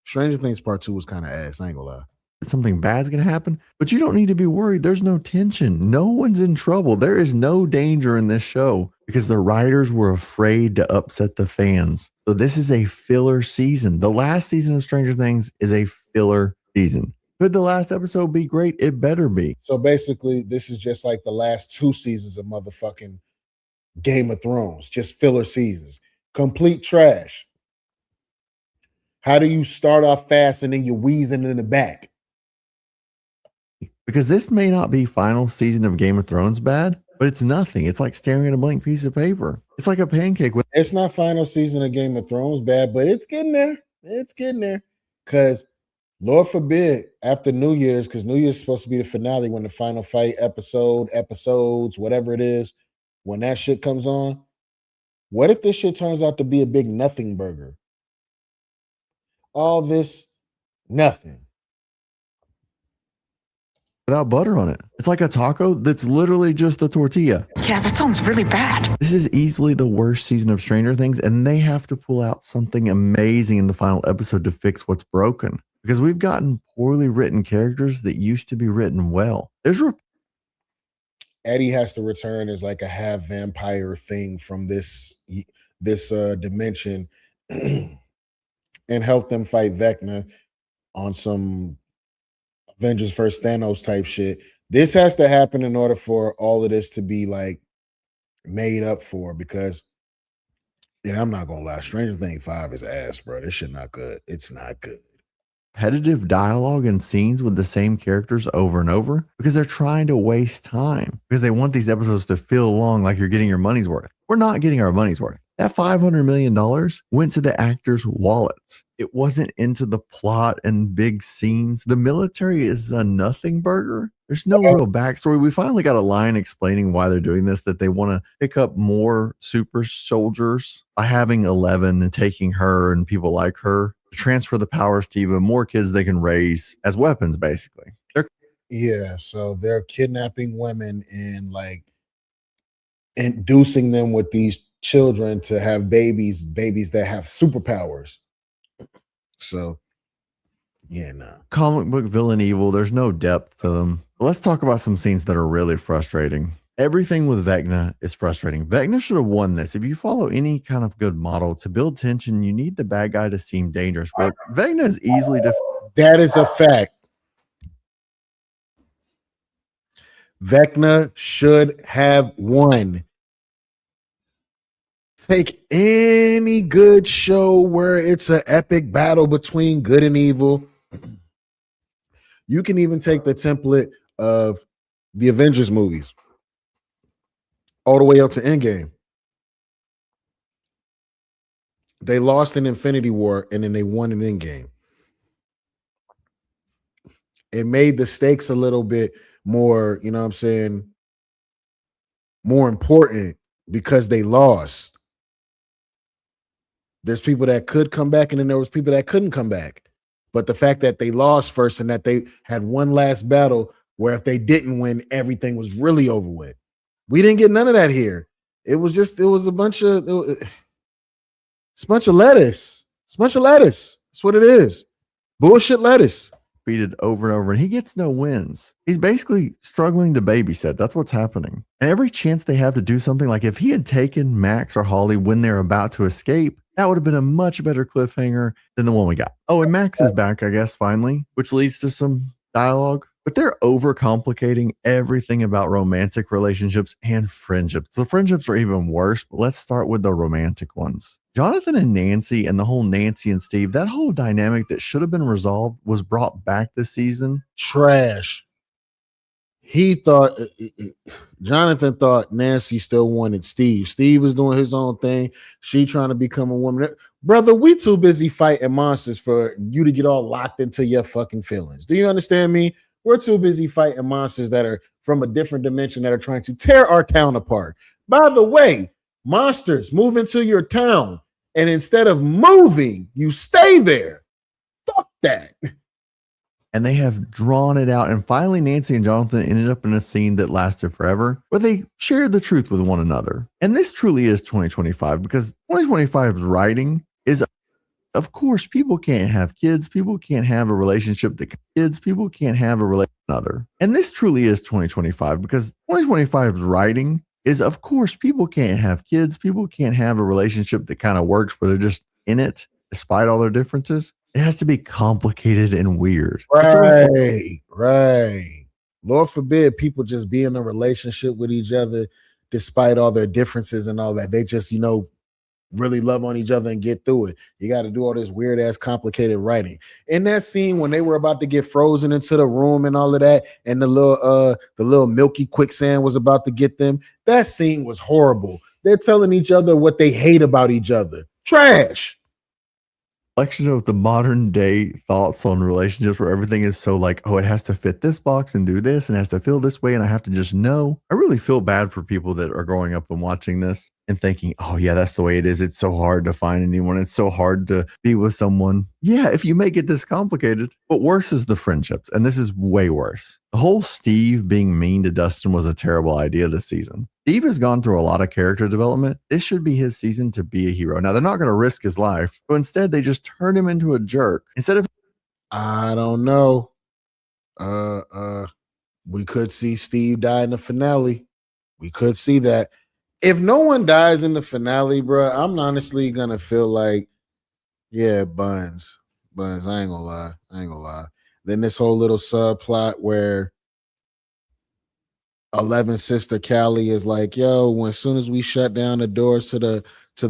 Stranger Things Part 2 was kind of ass. I ain't gonna lie. Something bad's gonna happen, but you don't need to be worried. There's no tension. No one's in trouble. There is no danger in this show because the writers were afraid to upset the fans. So this is a filler season. The last season of Stranger Things is a filler season. Could the last episode be great? It better be. So basically, this is just like the last 2 seasons of motherfucking Game of Thrones, just filler seasons. Complete trash. How do you start off fast and then you're wheezing in the back? Because this may not be final season of Game of Thrones bad, but it's nothing. It's like staring at a blank piece of paper. It's like a pancake with. It's not final season of Game of Thrones bad, but it's getting there. It's getting there. Because Lord forbid, after New Year's, because New Year's is supposed to be the finale when the final fight episodes, whatever it is, when that shit comes on. What if this shit turns out to be a big nothing burger? All this, nothing. Without butter on it. It's like a taco that's literally just the tortilla. Yeah, that sounds really bad. This is easily the worst season of Stranger Things, and they have to pull out something amazing in the final episode to fix what's broken. Because we've gotten poorly written characters that used to be written well. Eddie has to return as like a half vampire thing from this dimension and help them fight Vecna on some Avengers vs. Thanos type shit. This has to happen in order for all of this to be like made up for, because yeah, I'm not gonna lie, Stranger Things 5 is ass, bro. This shit not good. It's not good. Repetitive dialogue and scenes with the same characters over and over because they're trying to waste time, because they want these episodes to feel long, like you're getting your money's worth. We're not getting our money's worth. That $500 million went to the actors' wallets. It wasn't into the plot and big scenes. The military is a nothing burger. There's no real backstory. We finally got a line explaining why they're doing this, that they want to pick up more super soldiers by having 11 and taking her and people like her, transfer the powers to even more kids they can raise as weapons, basically. Yeah, so they're kidnapping women and like inducing them with these children to have babies that have superpowers. So yeah, no. Comic book villain evil, there's no depth to them. Let's talk about some scenes that are really frustrating. Everything with Vecna is frustrating. Vecna should have won this. If you follow any kind of good model to build tension, you need the bad guy to seem dangerous. Well, Vecna is easily that is a fact. Vecna should have won. Take any good show where it's an epic battle between good and evil. You can even take the template of the Avengers movies all the way up to Endgame. They lost in Infinity War and then they won in Endgame. It made the stakes a little bit more, you know what I'm saying, more important because they lost. There's people that could come back and then there was people that couldn't come back. But the fact that they lost first and that they had one last battle where if they didn't win, everything was really over with. We didn't get none of that here. It was a bunch of lettuce. It's a bunch of lettuce. That's what it is. Bullshit lettuce. Repeated over and over, and he gets no wins. He's basically struggling to babysit. That's what's happening. And every chance they have to do something, like if he had taken Max or Holly when they're about to escape, that would have been a much better cliffhanger than the one we got. Oh, and Max is back, I guess, finally, which leads to some dialogue. But they're overcomplicating everything about romantic relationships and friendships. The friendships are even worse, but let's start with the romantic ones. Jonathan and Nancy and the whole Nancy and Steve, that whole dynamic that should have been resolved was brought back this season. Trash. He thought, Jonathan thought Nancy still wanted Steve. Steve was doing his own thing. She trying to become a woman. Brother, we too busy fighting monsters for you to get all locked into your fucking feelings. Do you understand me? We're too busy fighting monsters that are from a different dimension that are trying to tear our town apart. By the way, monsters move into your town, and instead of moving, you stay there. Fuck that. And they have drawn it out. And finally, Nancy and Jonathan ended up in a scene that lasted forever, where they shared the truth with one another. And this truly is 2025, because 2025's writing is, of course, people can't have kids. People can't have a relationship that kids. People can't have a relationship with another. And this truly is 2025, because 2025's writing is, of course, people can't have kids. People can't have a relationship that kind of works where they're just in it despite all their differences. It has to be complicated and weird. Right. Lord forbid people just be in a relationship with each other despite all their differences and all that. They just, really love on each other and get through it. You got to do all this weird ass complicated writing. In that scene when they were about to get frozen into the room and all of that, and the little milky quicksand was about to get them, that scene was horrible. They're telling each other what they hate about each other. Trash. Collection of the modern day thoughts on relationships where everything is so like, oh, it has to fit this box and do this and has to feel this way and I have to just know. I really feel bad for people that are growing up and watching this and thinking, oh yeah, that's the way it is. It's so hard to find anyone. It's so hard to be with someone. Yeah, if you make it this complicated. But worse is the friendships, and this is way worse. The whole Steve being mean to Dustin was a terrible idea this season. Steve has gone through a lot of character development. This should be his season to be a hero. Now, they're not going to risk his life, but instead they just turn him into a jerk. Instead of, I don't know. We could see Steve die in the finale. We could see that. If no one dies in the finale, bro, I'm honestly gonna feel like, yeah, Buns. I ain't gonna lie. Then this whole little subplot where 11's sister Callie is like, yo, as soon as we shut down the doors to the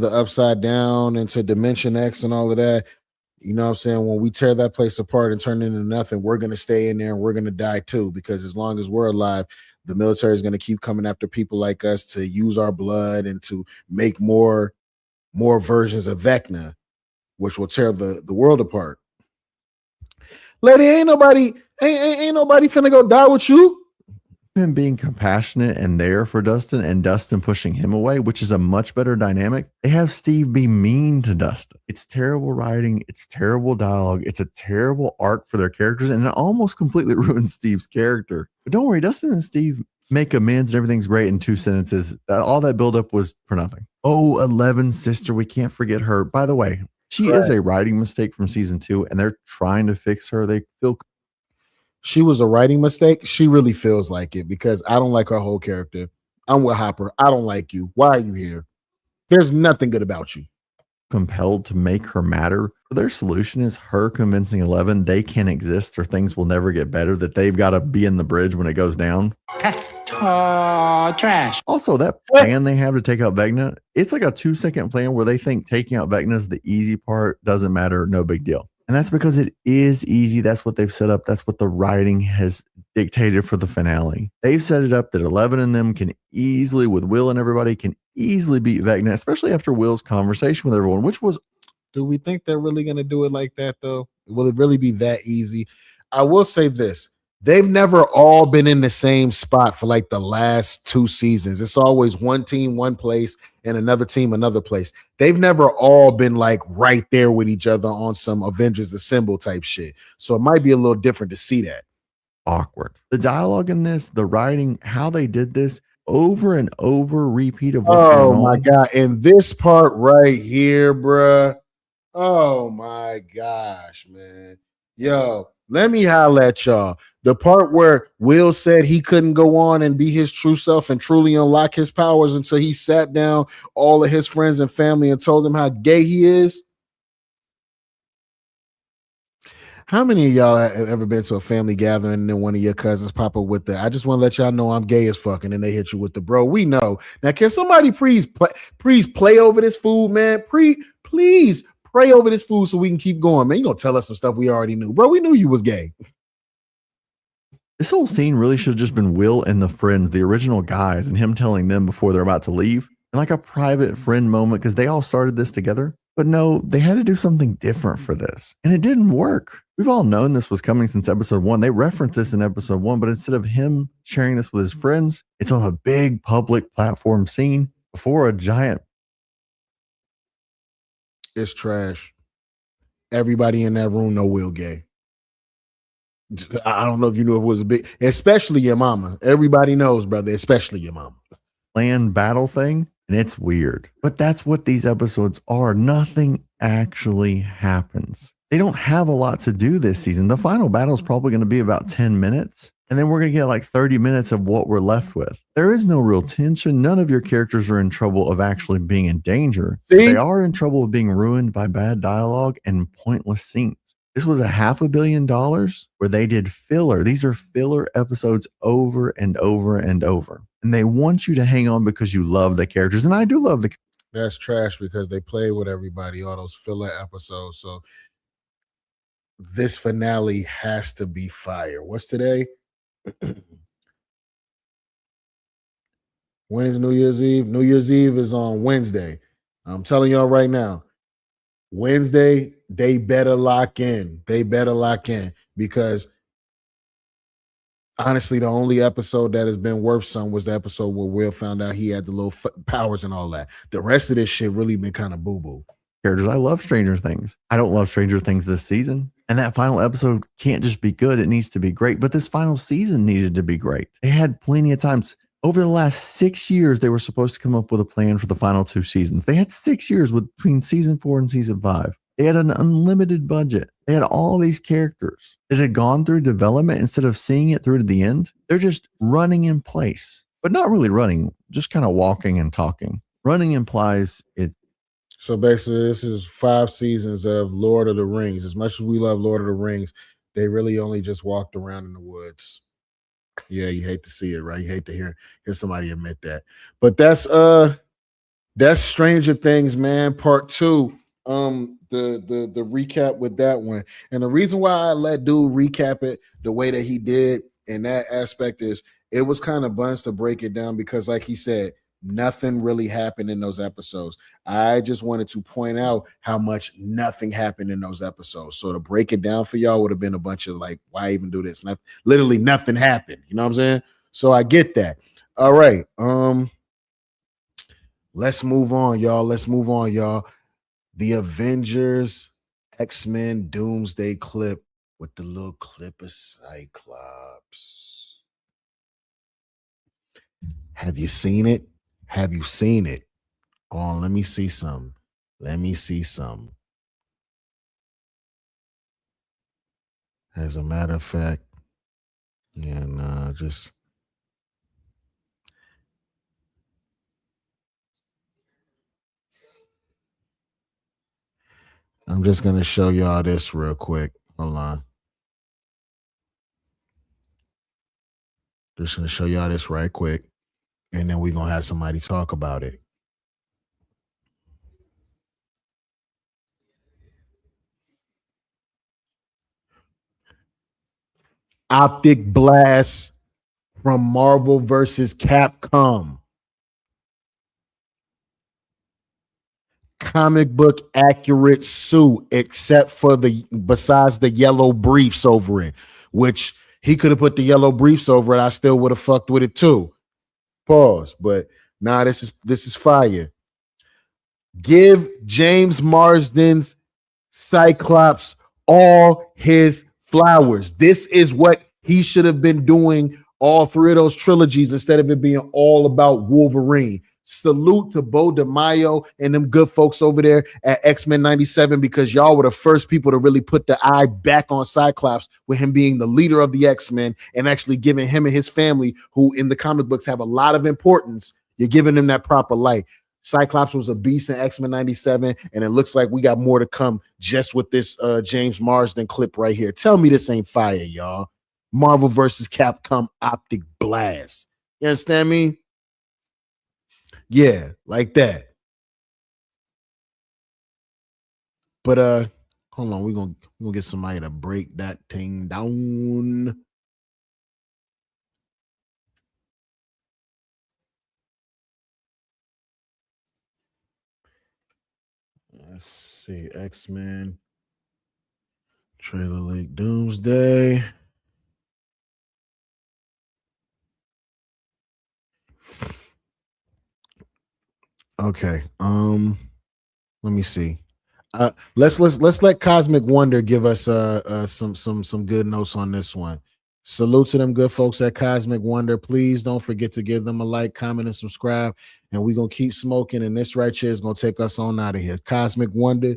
upside down and to Dimension X and all of that, you know what I'm saying? When we tear that place apart and turn it into nothing, we're gonna stay in there and we're gonna die too, because as long as we're alive, the military is going to keep coming after people like us to use our blood and to make more versions of Vecna, which will tear the world apart. Lady, ain't nobody finna go die with you. him being compassionate and there for Dustin and Dustin pushing him away, which is a much better dynamic. They have Steve be mean to Dustin. It's terrible writing. It's terrible dialogue. It's a terrible arc for their characters, and it almost completely ruins Steve's character. But don't worry, Dustin and Steve make amends and everything's great in 2 sentences. All that buildup was for nothing. Oh, 11's sister. We can't forget her. By the way, she is a writing mistake from season 2, and they're trying to fix her. They feel she was a writing mistake. She really feels like it, because I don't like her whole character. I'm with Hopper. I don't like you. Why are you here? There's nothing good about you. Compelled to make her matter. Their solution is her convincing 11 they can exist or things will never get better, that they've got to be in the bridge when it goes down. Trash. Also, that plan they have to take out Vecna, it's like a 2-second plan where they think taking out Vecna is the easy part, doesn't matter, no big deal. And that's because it is easy. That's what they've set up. That's what the writing has dictated for the finale. They've set it up that 11 and them can easily, with Will and everybody, can easily beat Vecna, especially after Will's conversation with everyone, which was... Do we think they're really going to do it like that, though? Will it really be that easy? I will say this. They've never all been in the same spot for like the last 2 seasons. It's always one team, one place, and another team, another place. They've never all been like right there with each other on some Avengers Assemble type shit. So it might be a little different to see that. awkward. The dialogue in this, the writing, how they did this, over and over repeat of what's Oh going on. my God. And this part right here, bruh. Oh my gosh, man. Yo, let me holler at y'all. The part where Will said he couldn't go on and be his true self and truly unlock his powers until he sat down all of his friends and family and told them how gay he is. How many of y'all have ever been to a family gathering and then one of your cousins pop up with the, I just want to let y'all know I'm gay as fuck, and then they hit you with the bro? We know. Now, can somebody please pray over this food, man? Please pray over this food so we can keep going, man. You gonna tell us some stuff we already knew, bro? We knew you was gay. This whole scene really should have just been Will and the friends, the original guys, and him telling them before they're about to leave, and like a private friend moment because they all started this together. But no, they had to do something different for this, and it didn't work. We've all known this was coming since episode 1. They referenced this in episode 1, but instead of him sharing this with his friends, it's on a big public platform scene before a giant. It's trash. Everybody in that room know Will gay. I don't know if you knew it was a big, especially your mama. Everybody knows, brother, especially your mama. Land battle thing, and it's weird. But that's what these episodes are. Nothing actually happens. They don't have a lot to do this season. The final battle is probably going to be about 10 minutes. And then we're going to get like 30 minutes of what we're left with. There is no real tension. None of your characters are in trouble of actually being in danger. They are in trouble of being ruined by bad dialogue and pointless scenes. This was $500 million where they did filler. These are filler episodes over and over and over. And they want you to hang on because you love the characters. And I do love the characters. That's trash because they play with everybody, all those filler episodes. So this finale has to be fire. What's today? When is New Year's Eve? New Year's Eve is on Wednesday. I'm telling y'all right now, Wednesday, they better lock in. They better lock in because honestly, the only episode that has been worth some was the episode where Will found out he had the little powers and all that. The rest of this shit really been kind of boo-boo. Characters. I love Stranger Things. I don't love Stranger Things this season. And that final episode can't just be good. It needs to be great. But this final season needed to be great. They had plenty of times. Over the last 6 years, they were supposed to come up with a plan for the final 2 seasons. They had 6 years between season 4 and season 5. They had an unlimited budget. They had all these characters that had gone through development. Instead of seeing it through to the end, they're just running in place, but not really running, just kind of walking and talking. Running implies it. So basically, this is 5 seasons of Lord of the Rings. As much as we love Lord of the Rings, they really only just walked around in the woods. Yeah, you hate to see it, right? You hate to hear somebody admit that. But that's Stranger Things, man. Part 2. The recap with that one. And the reason why I let dude recap it the way that he did in that aspect is it was kind of buns to break it down because, like he said, nothing really happened in those episodes. I just wanted to point out how much nothing happened in those episodes. So to break it down for y'all would have been a bunch of like, why even do this? Literally nothing happened. You know what I'm saying? So I get that. All right. Let's move on, y'all. The Avengers X-Men Doomsday clip with the little clip of Cyclops. Have you seen it? Have you seen it? Oh, let me see some. As a matter of fact, I'm just going to show y'all this real quick. Hold on. Just going to show y'all this right quick. And then we're going to have somebody talk about it. Optic blast from Marvel versus Capcom. Comic book accurate suit, except for besides the yellow briefs over it, which he could have put the yellow briefs over it. I still would have fucked with it too. Pause. But nah, this is fire. Give James Marsden's Cyclops all his flowers. This is what He should have been doing all three of those trilogies instead of it being all about Wolverine. Salute to Bo DeMaio and them good folks over there at X-Men 97, because y'all were the first people to really put the eye back on Cyclops with him being the leader of the X-Men and actually giving him and his family, who in the comic books have a lot of importance, you're giving them that proper light. Cyclops was a beast in X-Men 97, and it looks like we got more to come just with this James Marsden clip right here. Tell me this ain't fire, y'all. Marvel versus Capcom Optic Blast. You understand me? Yeah, like that. But hold on, we're gonna get somebody to break that thing down. Let's see, X-Men trailer leak Doomsday. Okay. Let me see. Let's let Cosmic Wonder give us some good notes on this one. Salute to them good folks at Cosmic Wonder. Please don't forget to give them a like, comment, and subscribe. And we're gonna keep smoking. And this right here is gonna take us on out of here. Cosmic Wonder,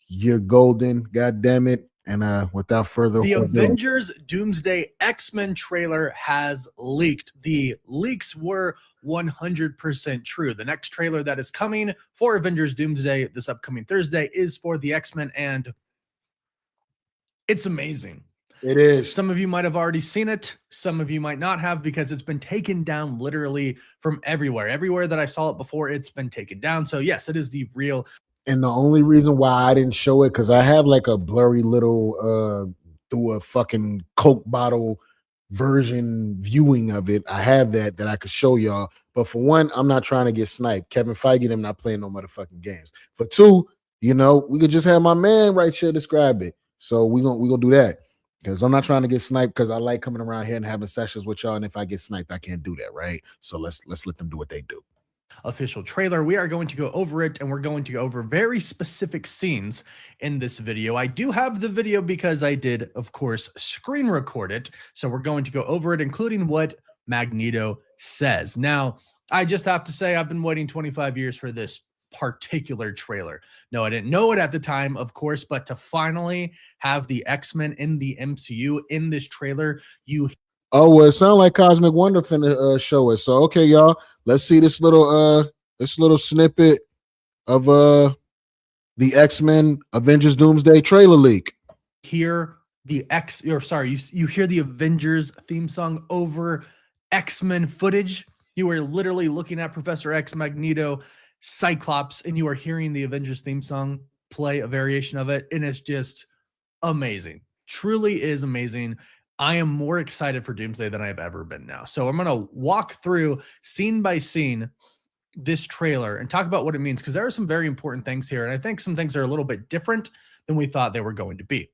you're golden. God damn it. And without further the ado, Avengers Doomsday X-Men trailer has leaked. The leaks were 100% true. The next trailer that is coming for Avengers Doomsday this upcoming Thursday is for the X-Men, and it's amazing. it is. Some of you might have already seen it. Some of you might not have, because it's been taken down literally from everywhere. Everywhere that I saw it before, it's been taken down. So yes, it is the real. And the only reason why I didn't show it, because I have like a blurry little through a fucking Coke bottle version viewing of it. I have that I could show y'all. But for one, I'm not trying to get sniped. Kevin Feige, them not playing no motherfucking games. For two, we could just have my man right here describe it. So we gonna do that, because I'm not trying to get sniped, because I like coming around here and having sessions with y'all. And if I get sniped, I can't do that, right? So let's let them do what they do. Official trailer. We are going to go over it, and we're going to go over very specific scenes in this video. I do have the video because I did, of course, screen record it. So we're going to go over it, including what Magneto says. Now, I just have to say, I've been waiting 25 years for this particular trailer. No, I didn't know it at the time, of course, but to finally have the X-Men in the MCU in this trailer, Oh, well, it sounds like Cosmic Wonder finna show us. So okay, y'all, let's see this little snippet of the X-Men Avengers Doomsday trailer leak. hear the you hear the Avengers theme song over X-Men footage. You are literally looking at Professor X, Magneto, Cyclops, and you are hearing the Avengers theme song play a variation of it, and it's just amazing. Truly is amazing. I am more excited for Doomsday than I have ever been now. So I'm going to walk through scene by scene this trailer and talk about what it means, because there are some very important things here, and I think some things are a little bit different than we thought they were going to be.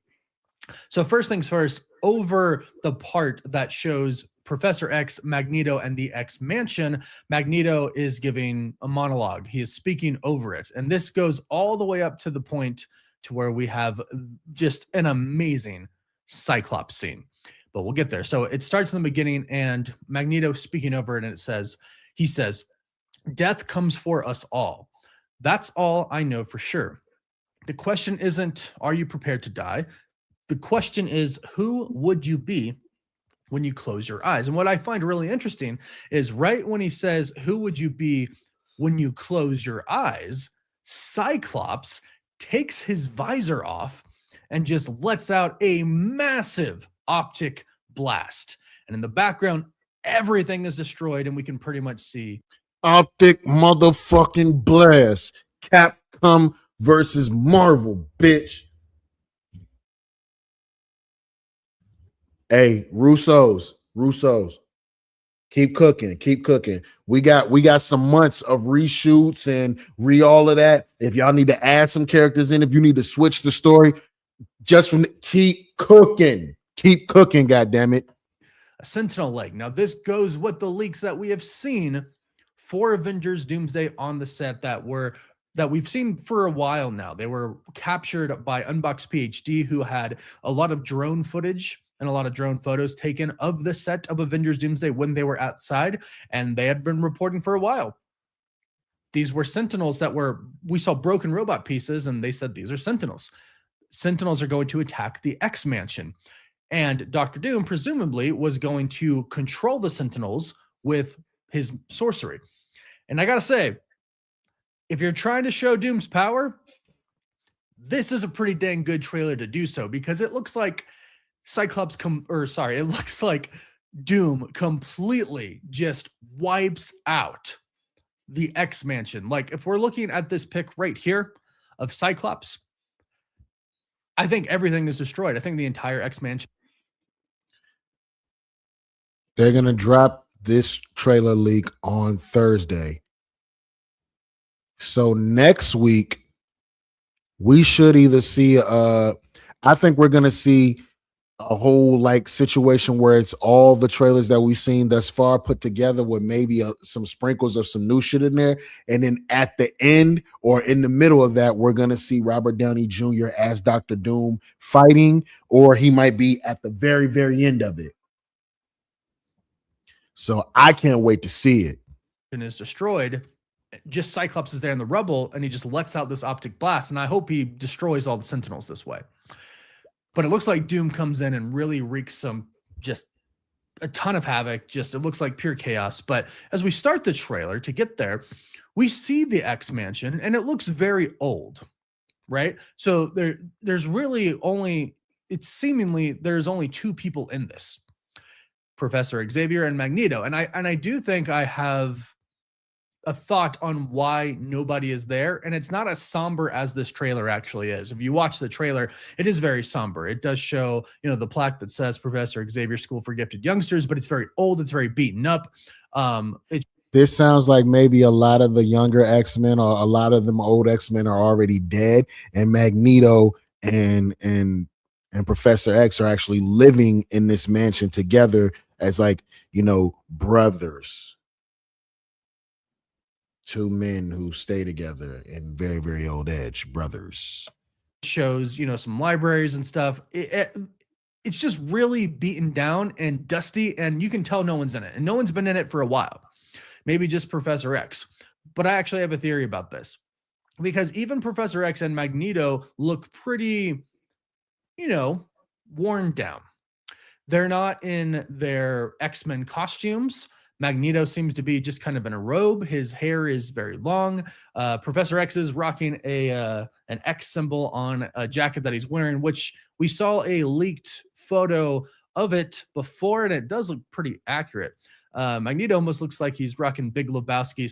So first things first, over the part that shows Professor X, Magneto, and the X Mansion, Magneto is giving a monologue. He is speaking over it. And this goes all the way up to the point to where we have just an amazing Cyclops scene. But we'll get there. So it starts in the beginning, and Magneto speaking over it, and he says, "Death comes for us all. That's all I know for sure. The question isn't, are you prepared to die? The question is, who would you be when you close your eyes?" And what I find really interesting is right when he says, who would you be when you close your eyes, Cyclops takes his visor off and just lets out a massive optic blast. And in the background, everything is destroyed, and we can pretty much see optic motherfucking blast. Capcom versus Marvel, bitch. Hey, Russos, keep cooking. We got some months of reshoots and all of that. If y'all need to add some characters in, if you need to switch the story, keep cooking, God damn it. a Sentinel leg. Now, this goes with the leaks that we have seen for Avengers Doomsday on the set that we've seen for a while now. They were captured by Unbox PhD, who had a lot of drone footage and a lot of drone photos taken of the set of Avengers Doomsday when they were outside, and they had been reporting for a while. These were Sentinels we saw broken robot pieces, and they said these are Sentinels. Sentinels are going to attack the X Mansion. And Dr. Doom presumably was going to control the Sentinels with his sorcery. And I gotta say, if you're trying to show Doom's power, this is a pretty dang good trailer to do so, because it looks like it looks like Doom completely just wipes out the X Mansion. Like, if we're looking at this pic right here of Cyclops, I think everything is destroyed. I think the entire X Mansion. They're going to drop this trailer leak on Thursday. So next week, we should either see, I think we're going to see a whole like situation where it's all the trailers that we've seen thus far put together with maybe some sprinkles of some new shit in there. And then at the end or in the middle of that, we're going to see Robert Downey Jr. as Dr. Doom fighting, or he might be at the very, very end of it. So I can't wait to see it. And is destroyed. Just Cyclops is there in the rubble, and he just lets out this optic blast. And I hope he destroys all the Sentinels this way. But it looks like Doom comes in and really wreaks just a ton of havoc. It looks like pure chaos. But as we start the trailer to get there, we see the X Mansion, and it looks very old, right? So there's really only, there's only two people in this. Professor Xavier and Magneto. And I do think I have a thought on why nobody is there, and it's not as somber as this trailer actually is. If you watch the trailer, it is very somber. It does show, the plaque that says Professor Xavier School for Gifted Youngsters, but it's very old. It's very beaten up. This sounds like maybe a lot of the younger X-Men or a lot of them old X-Men are already dead, and Magneto and Professor X are actually living in this mansion together as brothers. Two men who stay together in very, very old age, brothers. Shows, some libraries and stuff. It's just really beaten down and dusty, and you can tell no one's in it. And no one's been in it for a while. Maybe just Professor X. But I actually have a theory about this. Because even Professor X and Magneto look pretty, worn down. They're not in their X-Men costumes. Magneto seems to be just kind of in a robe. His hair is very long. Professor X is rocking an X symbol on a jacket that he's wearing, which we saw a leaked photo of it before, and it does look pretty accurate. Magneto almost looks like he's rocking Big Lebowski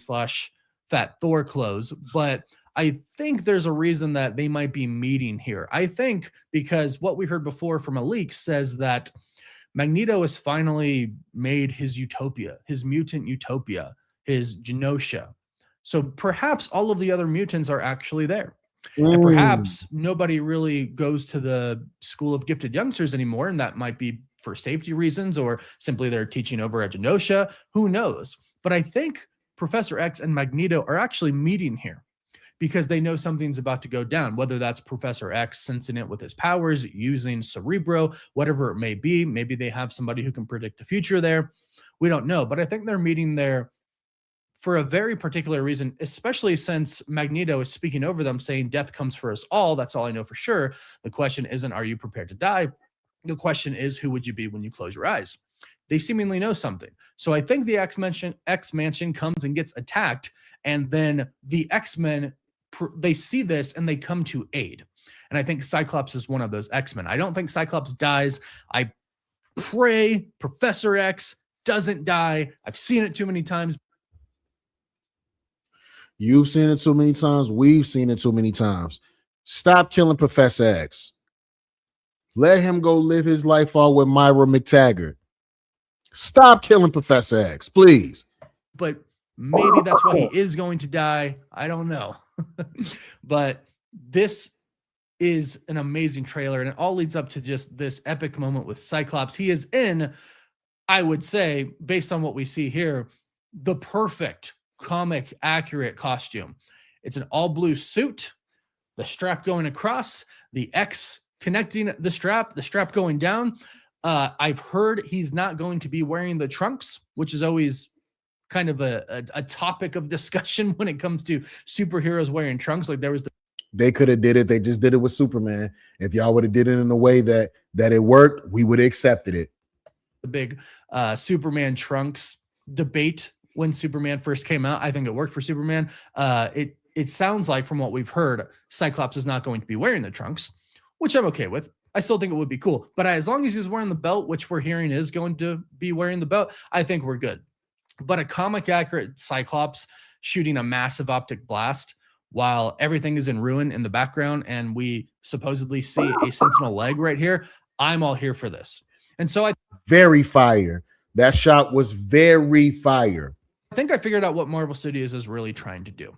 / Fat Thor clothes, but I think there's a reason that they might be meeting here. I think because what we heard before from a leak says that Magneto has finally made his utopia, his mutant utopia, his Genosha. So perhaps all of the other mutants are actually there. And perhaps nobody really goes to the School of Gifted Youngsters anymore, and that might be for safety reasons or simply they're teaching over at Genosha. Who knows? But I think Professor X and Magneto are actually meeting here because they know something's about to go down, whether that's Professor X sensing it with his powers, using Cerebro, whatever it may be. Maybe they have somebody who can predict the future there. We don't know, but I think they're meeting there for a very particular reason, especially since Magneto is speaking over them, saying death comes for us all. That's all I know for sure. The question isn't, are you prepared to die? The question is, who would you be when you close your eyes? They seemingly know something. So I think the X Mansion comes and gets attacked, and then the X-Men, they see this and they come to aid. And I think Cyclops is one of those X-Men. I don't think Cyclops dies. I pray Professor X doesn't die. I've seen it too many times. You've seen it too many times. We've seen it too many times. Stop killing Professor X. Let him go live his life all with Myra McTaggart. Stop killing Professor X, please. But maybe that's why he is going to die. I don't know. But this is an amazing trailer, and it all leads up to just this epic moment with Cyclops. He is in, I would say, based on what we see here, the perfect comic accurate costume. It's an all blue suit, the strap going across, the X connecting the strap going down. I've heard he's not going to be wearing the trunks, which is always kind of a topic of discussion when it comes to superheroes wearing trunks. Like there was They could have did it. They just did it with Superman. If y'all would have did it in a way that it worked, we would have accepted it. the big Superman trunks debate when Superman first came out. I think it worked for Superman. It sounds like from what we've heard, Cyclops is not going to be wearing the trunks, which I'm okay with. I still think it would be cool. But as long as he's wearing the belt, which we're hearing is going to be wearing the belt, I think we're good. But a comic accurate Cyclops shooting a massive optic blast while everything is in ruin in the background and we supposedly see a sentinel leg right here, I'm all here for this. And so I Very fire. That shot was very fire. think I figured out what Marvel Studios is really trying to do.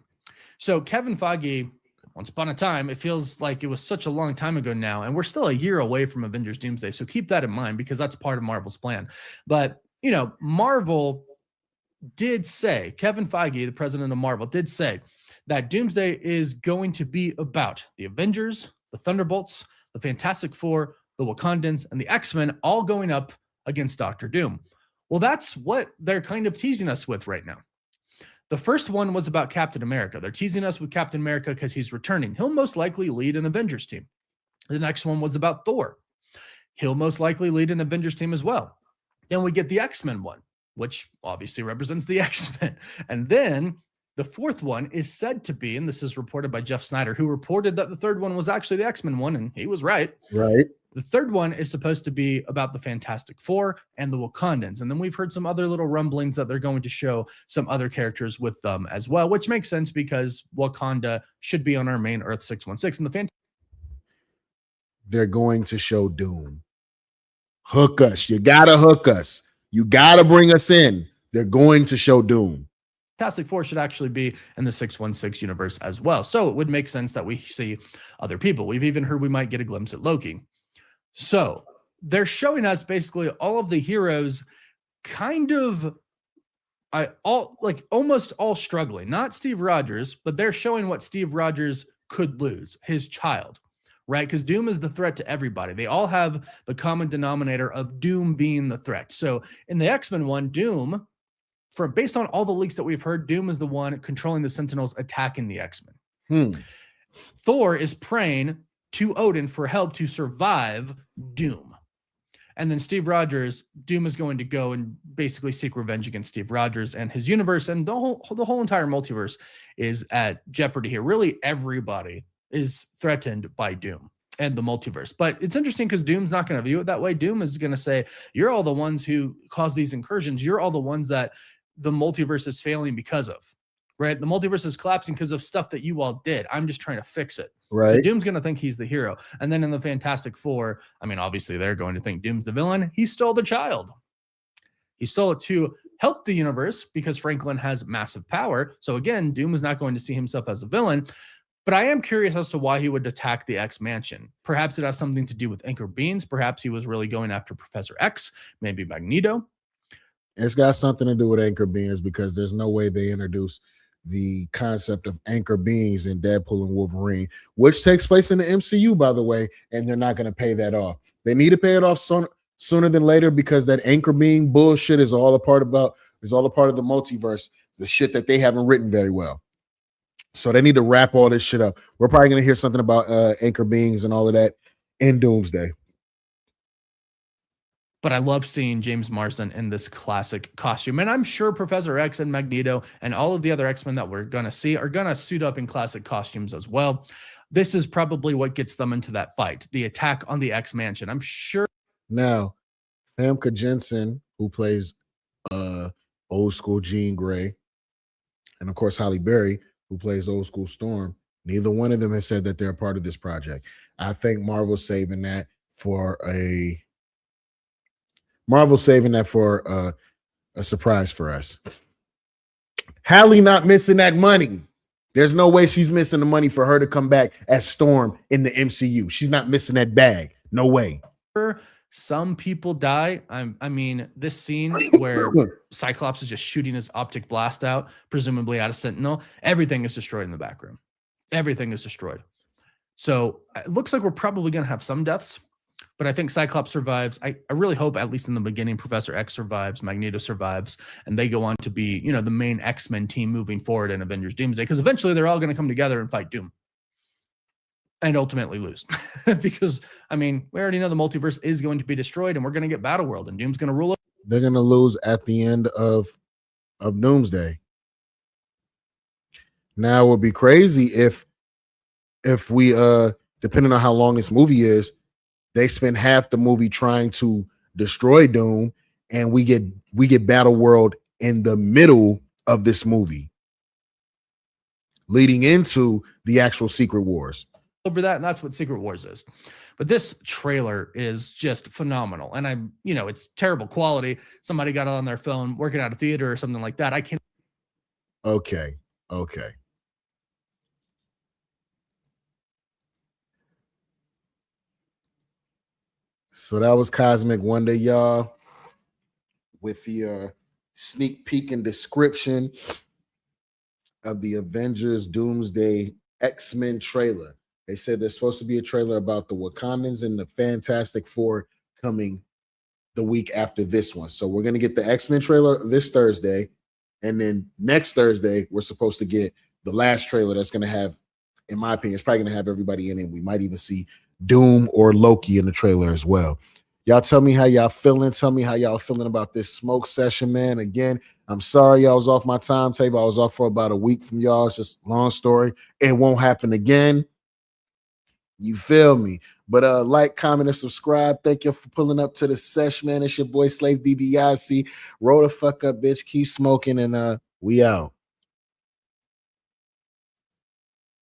So Kevin Feige, once upon a time, it feels like it was such a long time ago now, and we're still a year away from Avengers Doomsday. So keep that in mind because that's part of Marvel's plan. But, you know, Marvel did say, Kevin Feige, the president of Marvel, did say that Doomsday is going to be about the Avengers, the Thunderbolts, the Fantastic Four, the Wakandans, and the X-Men all going up against Doctor Doom. Well, that's what they're kind of teasing us with right now. The first one was about Captain America. They're teasing us with Captain America because he's returning. He'll most likely lead an Avengers team. The next one was about Thor. He'll most likely lead an Avengers team as well. Then we get the X-Men one, which obviously represents the X-Men. And then the fourth one is said to be, and this is reported by Jeff Snyder, who reported that the third one was actually the X-Men one, and he was right. Right. The third one is supposed to be about the Fantastic Four and the Wakandans. And then we've heard some other little rumblings that they're going to show some other characters with them as well, which makes sense because Wakanda should be on our main Earth 616. And They're going to show Doom. Hook us. You got to hook us. You got to bring us in. They're going to show Doom. Fantastic Four should actually be in the 616 universe as well. So it would make sense that we see other people. We've even heard we might get a glimpse at Loki. So they're showing us basically all of the heroes kind of almost all struggling. Not Steve Rogers, but they're showing what Steve Rogers could lose, his child, right? Because Doom is the threat to everybody. They all have the common denominator of Doom being the threat. So in the X-Men one, Doom, based on all the leaks that we've heard, Doom is the one controlling the Sentinels attacking the X-Men. Thor is praying to Odin for help to survive Doom. And then Steve Rogers, Doom is going to go and basically seek revenge against Steve Rogers and his universe, and the whole entire multiverse is at jeopardy here. Really, everybody is threatened by Doom and the multiverse. But it's interesting because Doom's not going to view it that way. Doom is going to say, you're all the ones who caused these incursions. You're all the ones that the multiverse is failing because of, right? The multiverse is collapsing because of stuff that you all did. I'm just trying to fix it. Right. So Doom's going to think he's the hero. And then in the Fantastic Four, I mean, obviously they're going to think Doom's the villain. He stole the child. He stole it to help the universe because Franklin has massive power. So again, Doom is not going to see himself as a villain. But I am curious as to why he would attack the X Mansion. Perhaps it has something to do with anchor beings. Perhaps he was really going after Professor X, maybe Magneto. It's got something to do with anchor beings because there's no way they introduce the concept of anchor beings in Deadpool and Wolverine, which takes place in the MCU, by the way, and they're not going to pay that off. They need to pay it off sooner than later because that anchor being bullshit is all a part of the multiverse, the shit that they haven't written very well. So they need to wrap all this shit up. We're probably going to hear something about anchor beings and all of that in Doomsday. But I love seeing James Marsden in this classic costume. And I'm sure Professor X and Magneto and all of the other X-Men that we're going to see are going to suit up in classic costumes as well. This is probably what gets them into that fight, the attack on the X Mansion. I'm sure. Now, Famke Jensen, who plays old school Jean Grey, and of course Halle Berry, who plays old school Storm, neither one of them have said that they're a part of this project. I think Marvel's saving that for a surprise for us. Halle not missing that money. There's no way she's missing the money for her to come back as Storm in the MCU. She's not missing that bag. No way. Some people die. I mean, this scene where Cyclops is just shooting his optic blast out, presumably out of Sentinel, everything is destroyed in the back room. Everything is destroyed. So it looks like we're probably going to have some deaths. But I think Cyclops survives. I really hope, at least in the beginning, Professor X survives, Magneto survives, and they go on to be, the main X-Men team moving forward in Avengers Doomsday, because eventually they're all going to come together and fight Doom. And ultimately lose. Because, we already know the multiverse is going to be destroyed, and we're going to get Battle World, and Doom's going to rule. They're going to lose at the end of Doomsday. Now, it would be crazy if we, depending on how long this movie is, they spend half the movie trying to destroy Doom, and we get Battle World in the middle of this movie, leading into the actual Secret Wars. Over that, and that's what Secret Wars is. But this trailer is just phenomenal, and it's terrible quality. Somebody got it on their phone working at a theater or something like that. I can't. Okay. So that was Cosmic Wonder, y'all, with the sneak peek and description of the Avengers Doomsday X-Men trailer. They said there's supposed to be a trailer about the Wakandans and the Fantastic Four coming the week after this one. So we're going to get the X-Men trailer this Thursday, and then next Thursday we're supposed to get the last trailer that's going to have, in my opinion, it's probably going to have everybody in it. We might even see Doom or Loki in the trailer as well. Y'all tell me how y'all feeling. Tell me how y'all feeling about this smoke session, man. Again, I'm sorry y'all was off my timetable. I was off for about a week from y'all. It's just a long story. It won't happen again. You feel me? But like, comment, and subscribe. Thank you for pulling up to the sesh, man. It's your boy Slave DBIC. Roll the fuck up, bitch. Keep smoking, and we out.